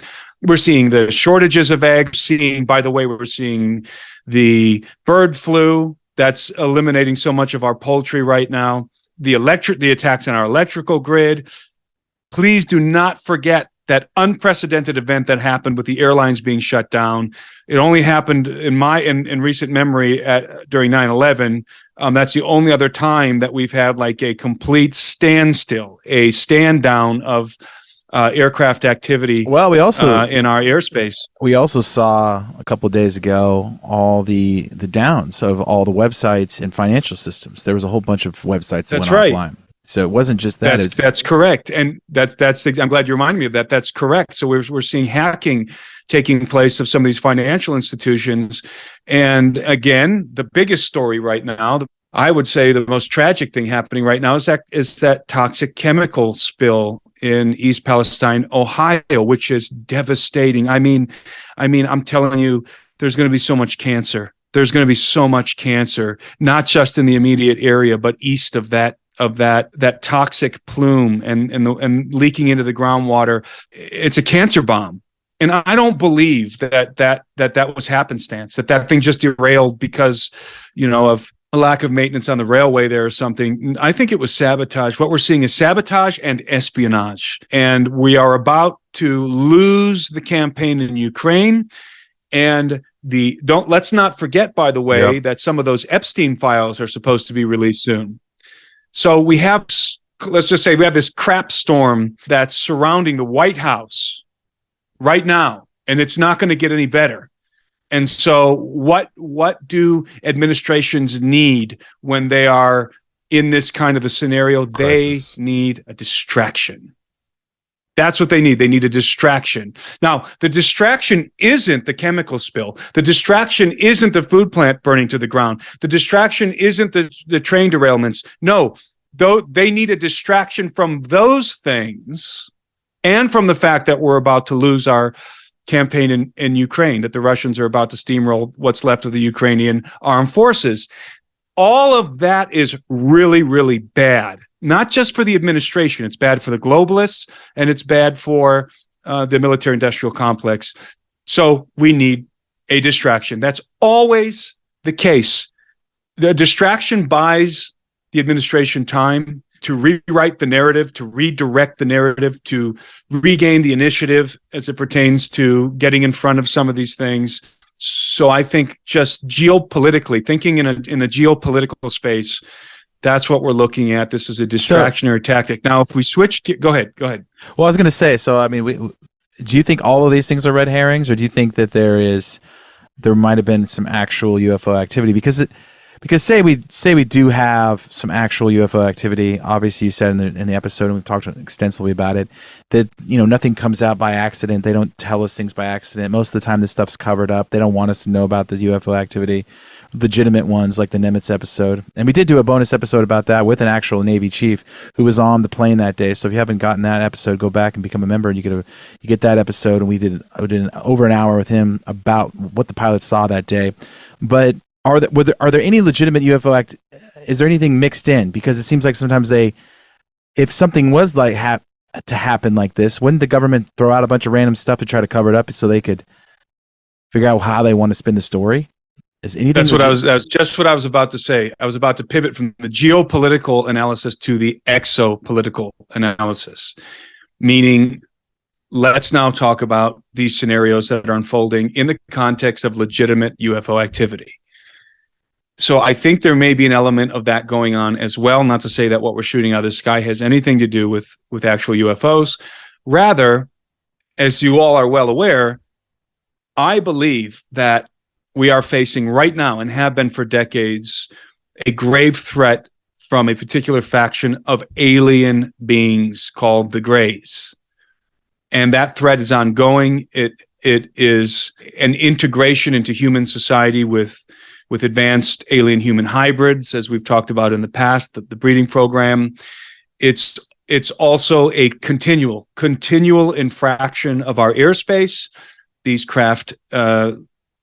We're seeing the shortages of eggs. We're seeing the bird flu that's eliminating so much of our poultry right now. The attacks on our electrical grid. Please do not forget that unprecedented event that happened with the airlines being shut down. It only happened in recent memory during 9/11. That's the only other time that we've had like a complete standstill, a stand down of aircraft activity. Well, we also in our airspace. We also saw a couple of days ago all the downs of all the websites and financial systems. There was a whole bunch of websites that went offline. So it wasn't just that. That's correct, and that's. I'm glad you reminded me of that. That's correct. So we're seeing hacking taking place of some of these financial institutions, and again, the biggest story right now, I would say, the most tragic thing happening right now is that toxic chemical spill in East Palestine, Ohio, which is devastating. I mean, I'm telling you, there's going to be so much cancer. There's going to be so much cancer, not just in the immediate area, but east of that toxic plume and leaking into the groundwater. It's a cancer bomb. And I don't believe that was happenstance, that thing just derailed because, of a lack of maintenance on the railway there or something. I think it was sabotage. What we're seeing is sabotage and espionage. And we are about to lose the campaign in Ukraine. And let's not forget, by the way, that some of those Epstein files are supposed to be released soon. So let's just say we have this crap storm that's surrounding the White House right now, and it's not going to get any better. And so what do administrations need when they are in this kind of a scenario? Crisis. They need a distraction. That's what they need. They need a distraction. Now, the distraction isn't the chemical spill. The distraction isn't the food plant burning to the ground. The distraction isn't the train derailments. No, though they need a distraction from those things and from the fact that we're about to lose our campaign in Ukraine, that the Russians are about to steamroll what's left of the Ukrainian armed forces. All of that is really, really bad, not just for the administration. It's bad for the globalists, and it's bad for the military-industrial complex. So we need a distraction. That's always the case. The distraction buys the administration time to rewrite the narrative, to redirect the narrative, to regain the initiative as it pertains to getting in front of some of these things. So I think just geopolitically, thinking in the geopolitical space, that's what we're looking at. This is a distractionary tactic. Now, if we switch, go ahead. Well, I was going to say, so I mean, do you think all of these things are red herrings, or do you think that there might have been some actual UFO activity? Because say we do have some actual UFO activity. Obviously, you said in the episode, and we've talked extensively about it, that nothing comes out by accident. They don't tell us things by accident. Most of the time, this stuff's covered up. They don't want us to know about the UFO activity. Legitimate ones like the Nimitz episode, and we did do a bonus episode about that with an actual Navy chief who was on the plane that day. So if you haven't gotten that episode, go back and become a member, and you get that episode. And we did over an hour with him about what the pilots saw that day. But are there any legitimate UFO is there anything mixed in? Because it seems like sometimes if something was like to happen like this, wouldn't the government throw out a bunch of random stuff to try to cover it up so they could figure out how they want to spin the story? Is anything? That's just what I was about to say. I was about to pivot from the geopolitical analysis to the exopolitical analysis, meaning let's now talk about these scenarios that are unfolding in the context of legitimate UFO activity. So I think there may be an element of that going on as well. Not to say that what we're shooting out of the sky has anything to do with actual UFOs. Rather, as you all are well aware, I believe that we are facing right now, and have been for decades, a grave threat from a particular faction of alien beings called the Greys. And that threat is ongoing. It is an integration into human society with advanced alien-human hybrids, as we've talked about in the past, the breeding program. It's also a continual infraction of our airspace. These craft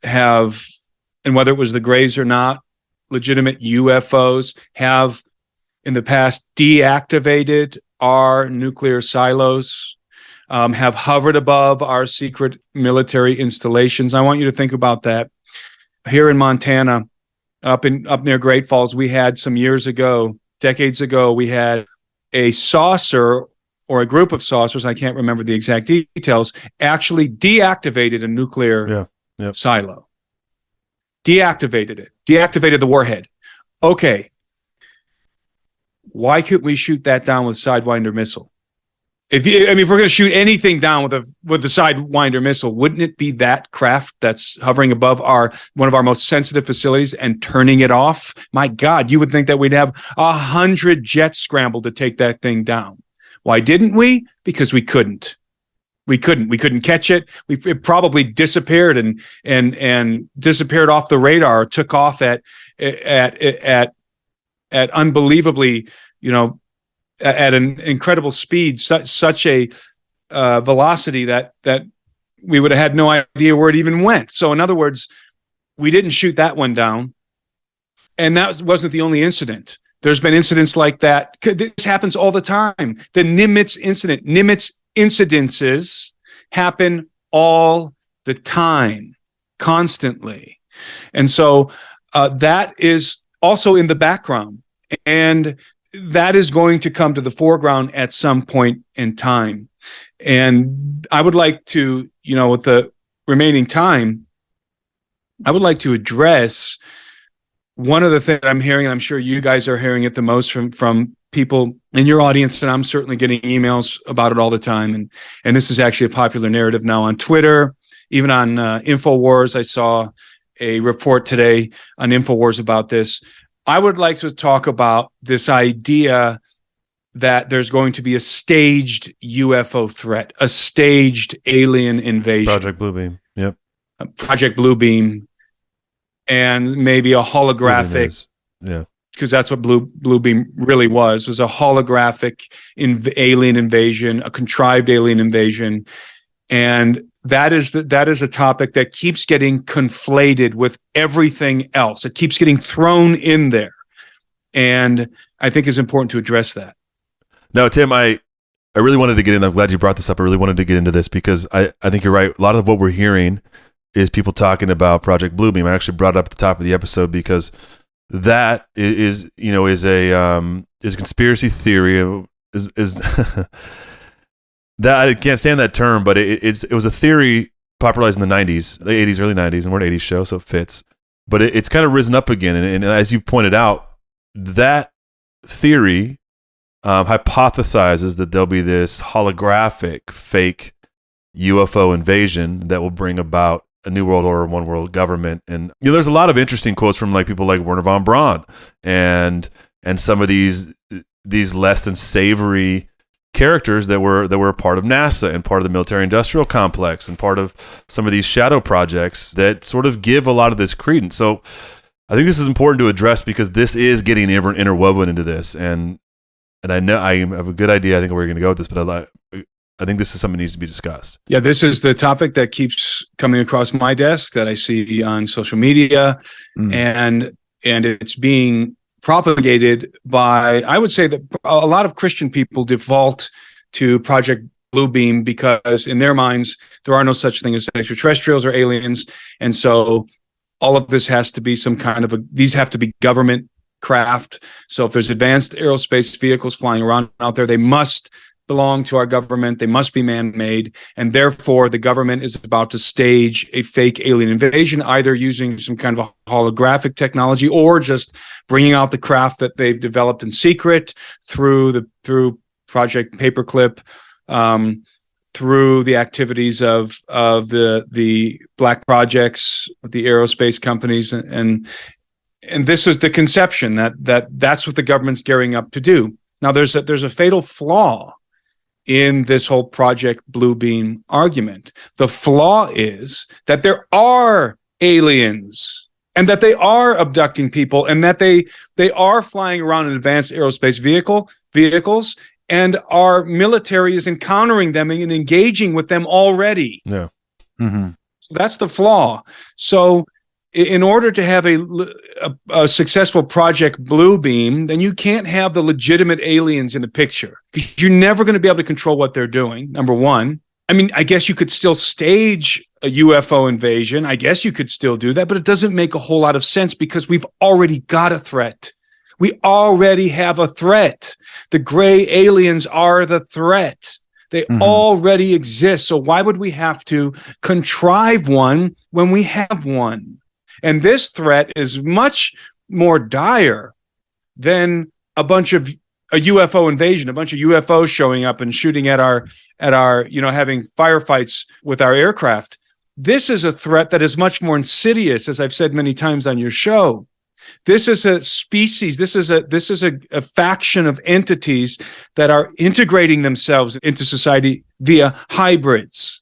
have, and whether it was the Greys or not, legitimate UFOs have in the past deactivated our nuclear silos, have hovered above our secret military installations. I want you to think about that. Here in Montana, up near Great Falls, we had decades ago, we had a saucer or a group of saucers, I can't remember the exact details, actually deactivated a nuclear silo. Deactivated the warhead. Okay. Why couldn't we shoot that down with Sidewinder missile? If we're going to shoot anything down with the Sidewinder missile, wouldn't it be that craft that's hovering above one of our most sensitive facilities and turning it off? My God, you would think that we'd have 100 jets scrambled to take that thing down. Why didn't we? Because we couldn't. We couldn't catch it. It probably disappeared and disappeared off the radar. Took off at unbelievably, at an incredible speed, such a velocity that we would have had no idea where it even went. So in other words, we didn't shoot that one down, and that wasn't the only incident. There's been incidents like that. This happens all the time. The Nimitz incident, Nimitz incidences happen all the time, constantly. And so that is also in the background. And that is going to come to the foreground at some point in time. And I would like to, with the remaining time, I would like to address one of the things I'm hearing, and I'm sure you guys are hearing it the most from people in your audience, and I'm certainly getting emails about it all the time. And this is actually a popular narrative now on Twitter, even on InfoWars. I saw a report today on InfoWars about this. I would like to talk about this idea that there's going to be a staged UFO threat, a staged alien invasion. Project Bluebeam. Yep. Project Bluebeam, and maybe a holographic. Yeah. Because that's what Bluebeam really was a holographic alien invasion, a contrived alien invasion. And that is a topic that keeps getting conflated with everything else. It keeps getting thrown in there. And I think it's important to address that. No, Tim, I really wanted to get in. I'm glad you brought this up. I really wanted to get into this because I think you're right. A lot of what we're hearing is people talking about Project Bluebeam. I actually brought it up at the top of the episode because that is a conspiracy theory. Is that I can't stand that term, but it was a theory popularized in the 90s, the 80s, early 90s, and we're an 80s show, so it fits. But it's kind of risen up again, and as you pointed out, that theory hypothesizes that there'll be this holographic fake UFO invasion that will bring about a new world order, one world government. And there's a lot of interesting quotes from like people like Wernher von Braun and some of these less than savory characters that were a part of NASA and part of the military industrial complex and part of some of these shadow projects that sort of give a lot of this credence. So I think this is important to address because this is getting interwoven into this. And I know I have a good idea. I think where we're going to go with this, but I think this is something that needs to be discussed. Yeah, this is the topic that keeps coming across my desk that I see on social media, and it's being propagated by, I would say that a lot of Christian people default to Project Bluebeam because in their minds, there are no such thing as extraterrestrials or aliens. And so all of this has to be some kind of these have to be government craft. So if there's advanced aerospace vehicles flying around out there, they must belong to our government. They must be man-made. And therefore, the government is about to stage a fake alien invasion, either using some kind of a holographic technology or just bringing out the craft that they've developed in secret through Project Paperclip, through the activities of the black projects, the aerospace companies. And this is the conception that's what the government's gearing up to do. Now, there's a fatal flaw in this whole Project Bluebeam argument. The flaw is that there are aliens and that they are abducting people and that they are flying around in advanced aerospace vehicles and our military is encountering them and engaging with them already. Yeah. Mm-hmm. So that's the flaw. So in order to have a successful Project Bluebeam, then you can't have the legitimate aliens in the picture because you're never going to be able to control what they're doing, number one. I mean, I guess you could still stage a UFO invasion. I guess you could still do that, but it doesn't make a whole lot of sense because we've already got a threat. We already have a threat. The gray aliens are the threat. They already exist. So why would we have to contrive one when we have one? And this threat is much more dire than a UFO invasion, a bunch of UFOs showing up and shooting at our, having firefights with our aircraft. This is a threat that is much more insidious, as I've said many times on your show. This is a species. This is a faction of entities that are integrating themselves into society via hybrids.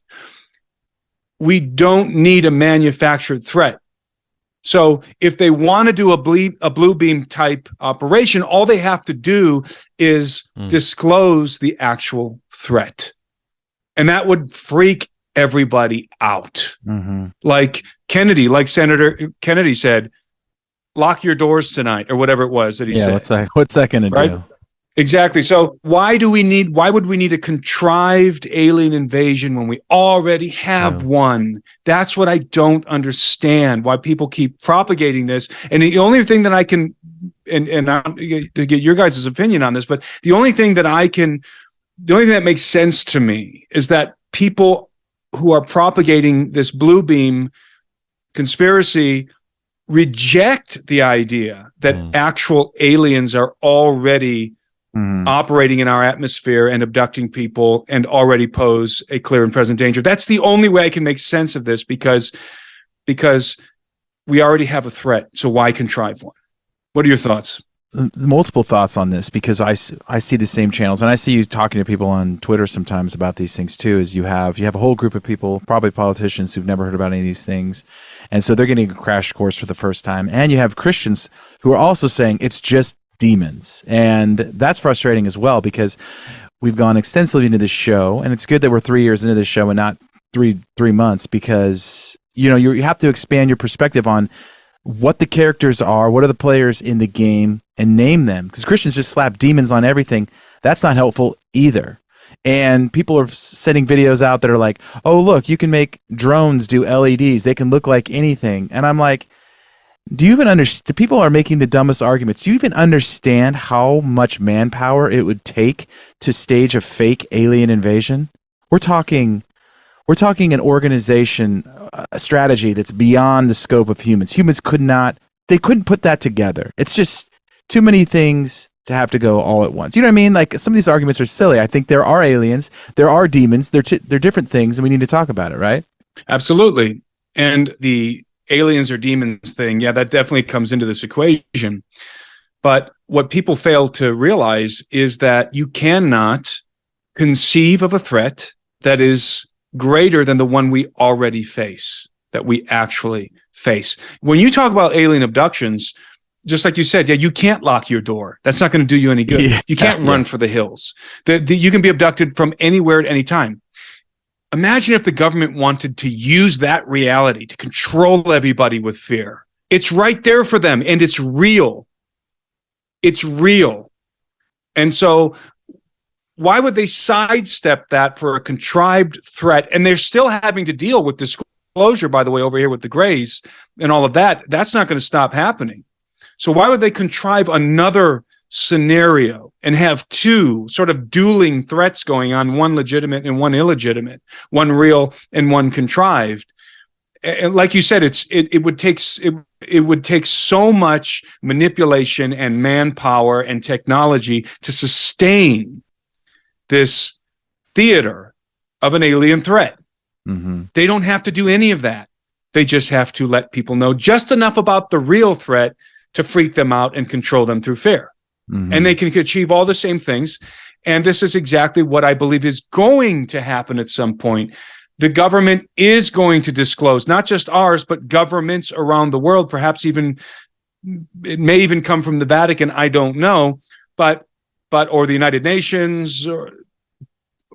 We don't need a manufactured threat. So if they want to do a Bluebeam type operation, all they have to do is disclose the actual threat. And that would freak everybody out. Like Senator Kennedy said, lock your doors tonight, or whatever it was that he said. What's that going to do? Exactly. So why would we need a contrived alien invasion when we already have one? That's what I don't understand, why people keep propagating this. And the only thing that I can, and to get your guys' opinion on this, but the only thing that makes sense to me is that people who are propagating this Bluebeam conspiracy reject the idea that actual aliens are already operating in our atmosphere and abducting people and already pose a clear and present danger. That's the only way I can make sense of this because we already have a threat. So why contrive one? What are your thoughts? Multiple thoughts on this because I see the same channels and I see you talking to people on Twitter sometimes about these things too. Is you have a whole group of people, probably politicians who've never heard about any of these things, and so they're getting a crash course for the first time. And you have Christians who are also saying it's just demons, and that's frustrating as well because we've gone extensively into this show, and it's good that we're 3 years into this show and not three months, because you have to expand your perspective on what the characters are, what are the players in the game, and name them. Because Christians just slap demons on everything. That's not helpful either. And people are sending videos out that are like, oh, look, you can make drones do LEDs. They can look like anything. And I'm like, do you even understand? People are making the dumbest arguments. Do you even understand how much manpower it would take to stage a fake alien invasion? We're talking an organization, a strategy that's beyond the scope of humans. Humans couldn't put that together. It's just too many things to have to go all at once. You know what I mean? Like, some of these arguments are silly. I think there are aliens, there are demons, they're different things, and we need to talk about it, right? Absolutely. And the aliens or demons thing, yeah, that definitely comes into this equation. But what people fail to realize is that you cannot conceive of a threat that is greater than the one we already face, that we actually face. When you talk about alien abductions, just like you said, yeah, you can't lock your door. That's not going to do you any good. Yeah, you can't run for the hills. You can be abducted from anywhere at any time. Imagine if the government wanted to use that reality to control everybody with fear. It's right there for them, and it's real. It's real. And so why would they sidestep that for a contrived threat? And they're still having to deal with disclosure, by the way, over here with the Greys and all of that. That's not going to stop happening. So why would they contrive another scenario and have two sort of dueling threats going on, one legitimate and one illegitimate, one real and one contrived? And like you said, it would take so much manipulation and manpower and technology to sustain this theater of an alien threat. Mm-hmm. They don't have to do any of that. They just have to let people know just enough about the real threat to freak them out and control them through fear. Mm-hmm. And they can achieve all the same things. And this is exactly what I believe is going to happen at some point. The government is going to disclose, not just ours, but governments around the world, perhaps even, it may even come from the Vatican, I don't know, or the United Nations,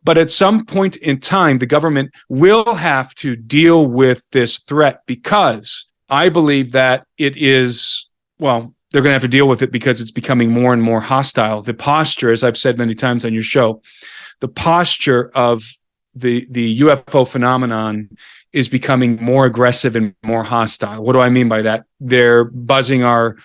but at some point in time, the government will have to deal with this threat, because I believe that it is, well, they're going to have to deal with it because it's becoming more and more hostile. The posture, as I've said many times on your show, the posture of the UFO phenomenon is becoming more aggressive and more hostile. What do I mean by that? They're buzzing our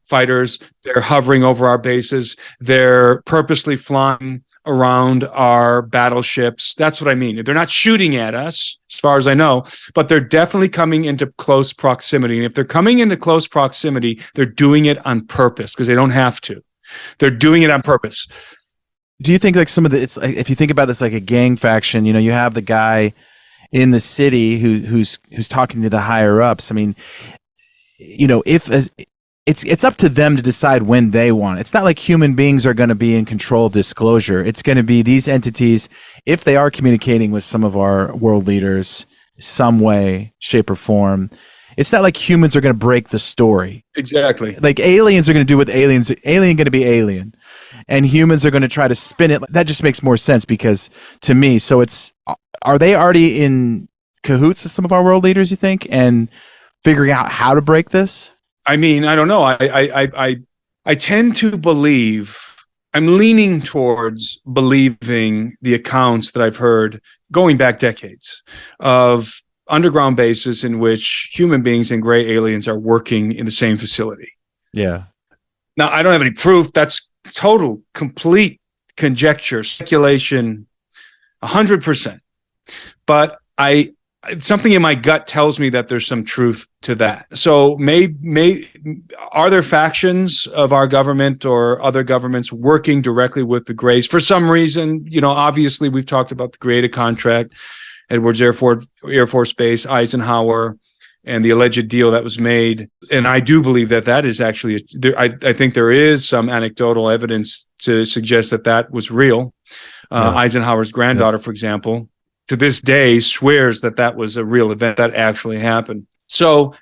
fighters. They're hovering over our bases. They're purposely flying around our battleships. That's what I mean. They're not shooting at us, as far as I know, but they're definitely coming into close proximity. And if they're coming into close proximity, they're doing it on purpose, because they don't have to. They're doing it on purpose. Do you think like some of the, it's like, if you think about this like a gang faction, you have the guy in the city who's talking to the higher ups. I mean, if it's up to them to decide when they want it. It's not like human beings are going to be in control of disclosure. It's going to be these entities, if they are communicating with some of our world leaders some way, shape, or form. It's not like humans are going to break the story. Exactly. Like aliens are going to do what aliens, alien going to be alien. And humans are going to try to spin it. That just makes more sense, because to me, so are they already in cahoots with some of our world leaders, you think, and figuring out how to break this? I mean, I don't know. I tend to believe, I'm leaning towards believing the accounts that I've heard going back decades of underground bases in which human beings and gray aliens are working in the same facility. Yeah. Now, I don't have any proof. That's total, complete conjecture, speculation, 100%. But something in my gut tells me that there's some truth to that. So are there factions of our government or other governments working directly with the Greys for some reason? Obviously we've talked about the Greada contract, Edwards Air Force Base, Eisenhower, and the alleged deal that was made. And I do believe that is actually, I think there is some anecdotal evidence to suggest that was real. Eisenhower's granddaughter, for example, to this day swears that was a real event that actually happened. So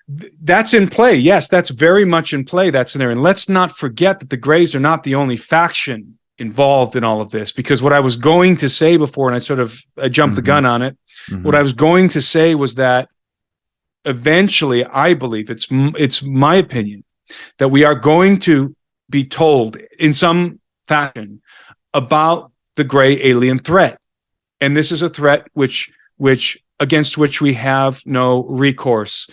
that's in play. Yes, that's very much in play, that scenario. And let's not forget that the Greys are not the only faction involved in all of this, because what I was going to say before, and I jumped the gun on it, What I was going to say was that eventually, I believe it's my opinion that we are going to be told in some fashion about the gray alien threat, and this is a threat which against which we have no recourse.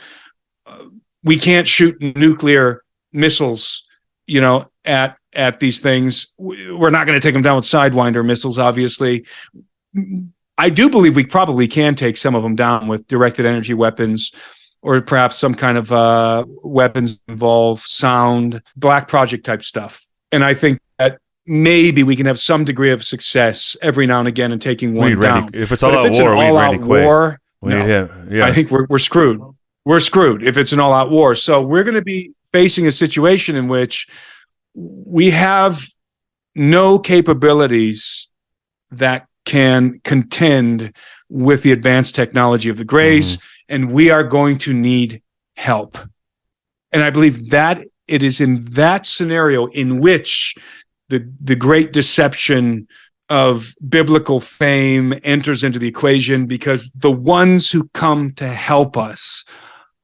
We can't shoot nuclear missiles, at these things. We're not going to take them down with Sidewinder missiles, obviously. I do believe we probably can take some of them down with directed energy weapons, or perhaps some kind of weapons involve sound, black project type stuff. And I think that maybe we can have some degree of success every now and again in taking one down. If it's all-out war, we need Randy Quaid. We need him. Yeah. I think we're screwed. We're screwed if it's an all-out war. So we're going to be facing a situation in which we have no capabilities that can contend with the advanced technology of the Greys, and we are going to need help. And I believe that it is in that scenario in which the great deception of biblical fame enters into the equation, because the ones who come to help us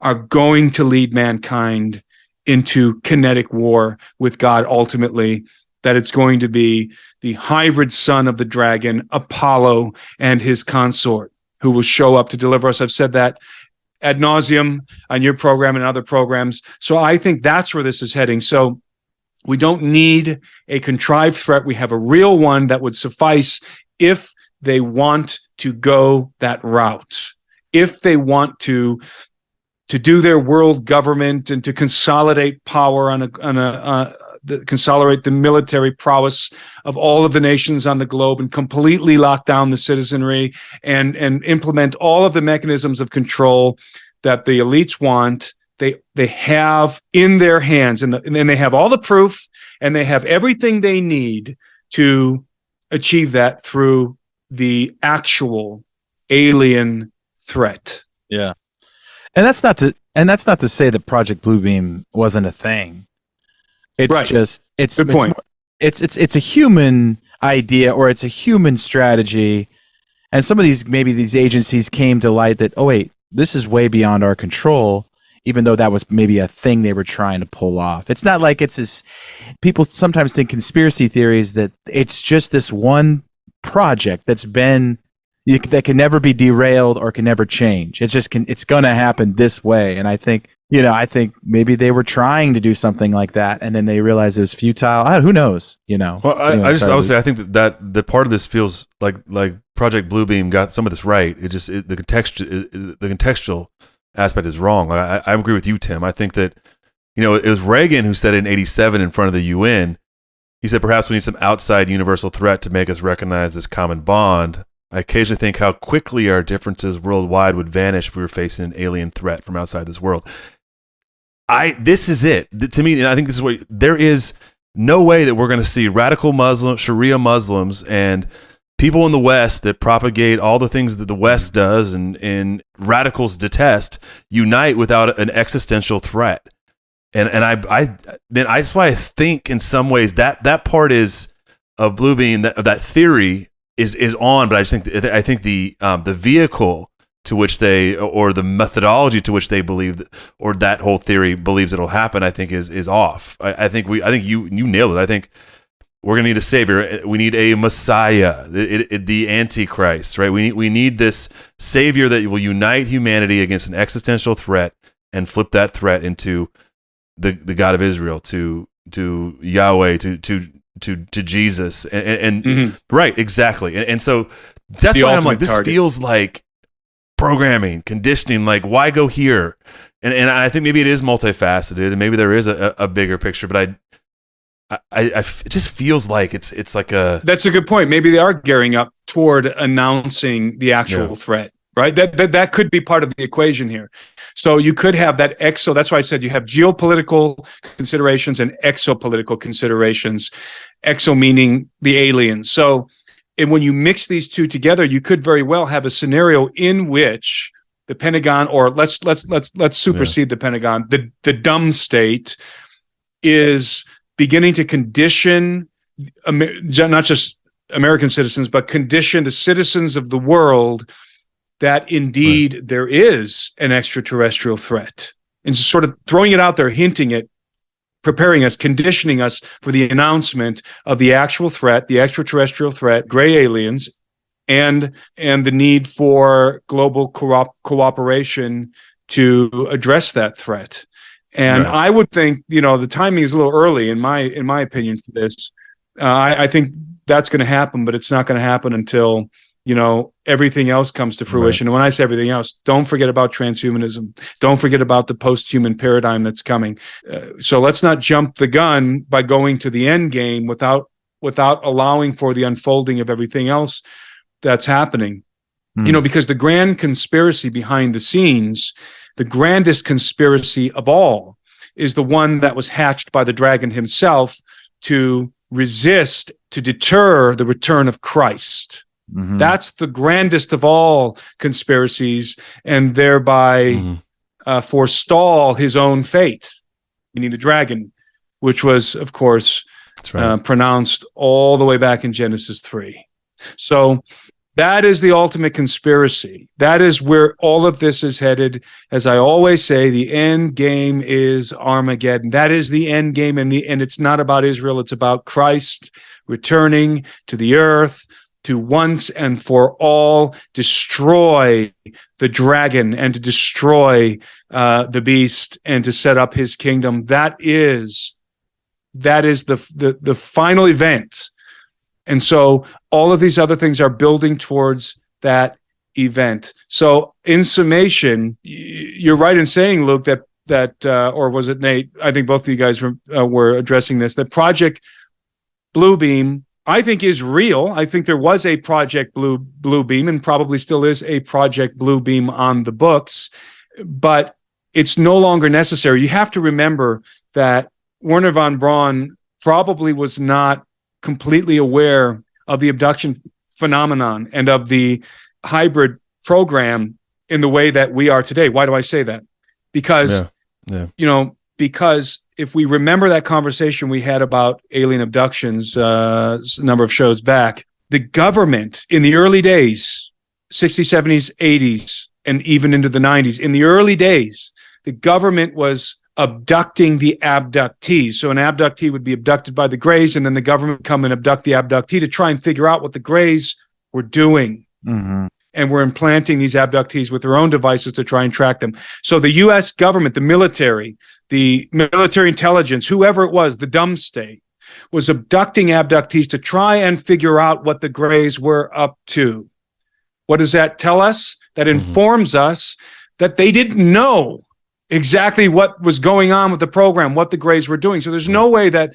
are going to lead mankind into kinetic war with God ultimately, that it's going to be the hybrid son of the dragon, Apollo, and his consort, who will show up to deliver us. I've said that ad nauseum on your program and other programs. So I think that's where this is heading. So we don't need a contrived threat. We have a real one that would suffice if they want to go that route, if they want to do their world government and to consolidate power consolidate the military prowess of all of the nations on the globe and completely lock down the citizenry and implement all of the mechanisms of control that the elites want. They have in their hands, and they have all the proof, and they have everything they need to achieve that through the actual alien threat. Yeah. And that's not to say that Project Bluebeam wasn't a thing. It's right. Just it's good point. It's a human idea, or it's a human strategy, and some of these agencies came to light that, oh wait, this is way beyond our control, even though that was maybe a thing they were trying to pull off. It's not like it's this. People sometimes think conspiracy theories that it's just this one project that can never be derailed or can never change. It's going to happen this way. And I think maybe they were trying to do something like that, and then they realized it was futile. Who knows? Well, I would say I think that the part of this feels like Project Bluebeam got some of this right. The contextual aspect is wrong. I agree with you, Tim. I think that it was Reagan who said it in '87 in front of the UN. He said, perhaps we need some outside universal threat to make us recognize this common bond. I occasionally think how quickly our differences worldwide would vanish if we were facing an alien threat from outside this world. This is it. To me, and I think this is what there is no way that we're going to see radical Sharia Muslims and people in the West that propagate all the things that the West does and radicals detest unite without an existential threat. And that's why I think in some ways that part is of Bluebeam, that theory is on, but I think the vehicle to which they, or the methodology to which they believe, or that whole theory believes it'll happen, I think is off. I think you nailed it. I think we're gonna need a savior. We need a Messiah, the Antichrist, right? We need this savior that will unite humanity against an existential threat and flip that threat into the God of Israel, to Yahweh, to Jesus, and right, exactly, and so that's why I'm like, this feels like programming, conditioning. Like, why go here? And I think maybe it is multifaceted, and maybe there is a bigger picture, but it just feels like it's like a. That's a good point. Maybe they are gearing up toward announcing the actual threat. Right, that could be part of the equation here. So you could have that That's why I said you have geopolitical considerations and exopolitical considerations. Exo meaning the aliens. So, and when you mix these two together, you could very well have a scenario in which the Pentagon, or let's supersede the Pentagon, the dumb state is beginning to condition not just American citizens, but condition the citizens of the world that indeed there is an extraterrestrial threat, and just sort of throwing it out there, hinting it, preparing us, conditioning us for the announcement of the actual threat, the extraterrestrial threat, gray aliens, and the need for global cooperation to address that threat. And I would think, the timing is a little early in my opinion for this. I think that's going to happen, but it's not going to happen until everything else comes to fruition. And when I say everything else, don't forget about transhumanism. Don't forget about the post-human paradigm that's coming. So let's not jump the gun by going to the end game without allowing for the unfolding of everything else that's happening. Because the grand conspiracy behind the scenes, the grandest conspiracy of all, is the one that was hatched by the dragon himself to resist, to deter the return of Christ. That's the grandest of all conspiracies, and thereby forestall his own fate, meaning the dragon, which was, of course, pronounced all the way back in Genesis 3. So that is the ultimate conspiracy. That is where all of this is headed. As I always say, the end game is Armageddon. That is the end game, and it's not about Israel. It's about Christ returning to the earth to once and for all destroy the dragon and to destroy the beast and to set up his kingdom. That is the final event. And so all of these other things are building towards that event. So in summation, you're right in saying, Luke, that or was it Nate? I think both of you guys were addressing this, that Project Bluebeam, I think, is real. I think there was a Project Bluebeam and probably still is a Project Bluebeam on the books, but it's no longer necessary. You have to remember that Wernher von Braun probably was not completely aware of the abduction phenomenon and of the hybrid program in the way that we are today. Why do I say that? Because, because if we remember that conversation we had about alien abductions a number of shows back, the government in the early days, 60s, 70s, 80s, and even into the 90s, in the early days, the government was abducting the abductees. So an abductee would be abducted by the Greys, and then the government would come and abduct the abductee to try and figure out what the Greys were doing. And we're implanting these abductees with their own devices to try and track them. So the U.S. government, the military intelligence, whoever it was, the dumb state, was abducting abductees to try and figure out what the Greys were up to. What does that tell us? That informs us that they didn't know exactly what was going on with the program, what the Greys were doing. So there's no way that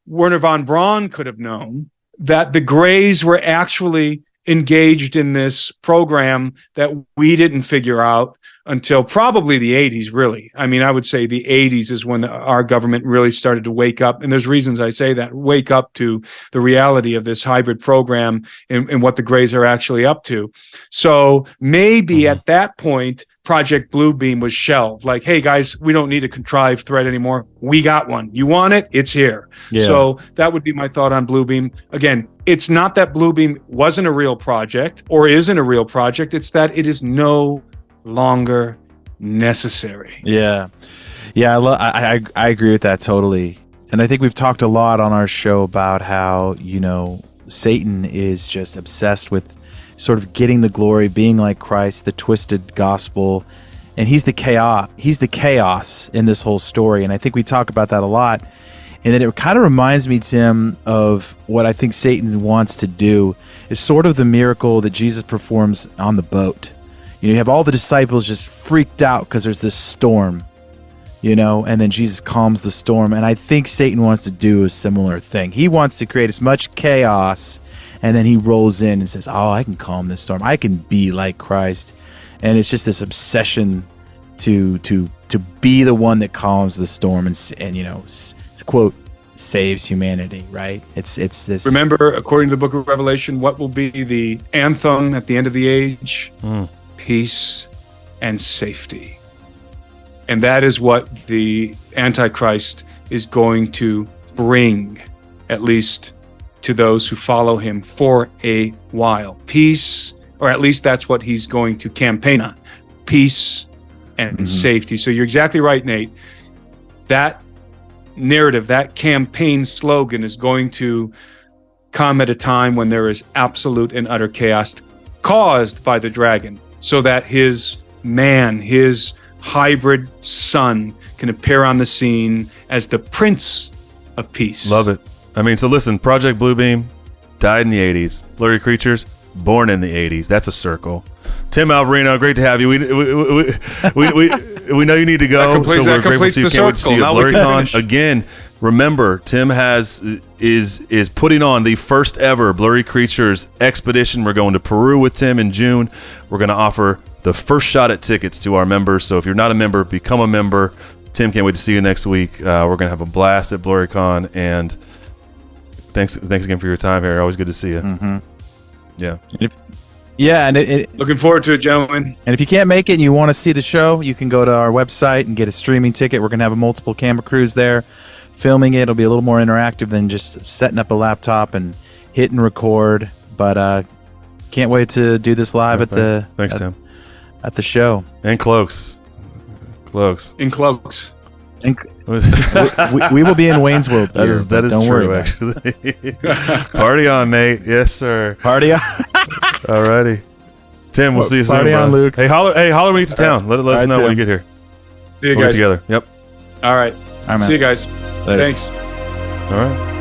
Wernher von Braun could have known that the Greys were actually engaged in this program that we didn't figure out until probably the 80s, really. I mean, I would say the 80s is when our government really started to wake up. And there's reasons I say that, wake up to the reality of this hybrid program and what the Greys are actually up to. So maybe at that point, Project Bluebeam was shelved. Like, hey, guys, we don't need a contrived threat anymore. We got one. You want it? It's here. Yeah. So that would be my thought on Bluebeam. Again, it's not that Bluebeam wasn't a real project or isn't a real project. It's that it is no longer necessary. Yeah. I agree with that totally. And I think we've talked a lot on our show about how, Satan is just obsessed with sort of getting the glory, being like Christ, the twisted gospel, and he's the chaos in this whole story. And I think we talk about that a lot. And then it kind of reminds me, Tim, of what I think Satan wants to do is sort of the miracle that Jesus performs on the boat. You have all the disciples just freaked out because there's this storm, and then Jesus calms the storm. And I think Satan wants to do a similar thing. He wants to create as much chaos, and then he rolls in and says, oh, I can calm this storm. I can be like Christ. And it's just this obsession to be the one that calms the storm and quote, saves humanity, right? It's this. Remember, according to the book of Revelation, what will be the anthem at the end of the age? Peace and safety. And that is what the Antichrist is going to bring, at least to those who follow him for a while. Peace or at least that's what he's going to campaign on: peace and safety. So you're exactly right, Nate. That narrative, that campaign slogan is going to come at a time when there is absolute and utter chaos caused by the dragon, so that his hybrid son can appear on the scene as the Prince of Peace. Love it. I mean, so listen, Project Bluebeam died in the 80s. Blurry Creatures, born in the 80s. That's a circle. Tim Alberino, great to have you. We know you need to go, so we're grateful to see you. Can't wait to see you at BlurryCon. Again, remember, Tim is putting on the first ever Blurry Creatures expedition. We're going to Peru with Tim in June. We're going to offer the first shot at tickets to our members. So if you're not a member, become a member. Tim, can't wait to see you next week. We're going to have a blast at BlurryCon, and thanks again for your time here. Always good to see you. Mm-hmm. Yeah. And looking forward to it, gentlemen. And if you can't make it and you want to see the show, you can go to our website and get a streaming ticket. We're going to have a multiple camera crews there filming it. It'll be a little more interactive than just setting up a laptop and hitting record. But can't wait to do this live at the Tim. At the show. And cloaks. In cloaks. We will be in Wayne's World. That is don't true, worry actually. Party on, Nate. Yes, sir. Party on. Alrighty. Tim, we'll see you soon. Party on, Luke. Hey, holler when you get to town. Let us know Tim. when you get here. See you We'll guys get together. Yep. All right. All right, man. See you guys. Later. Thanks. All right.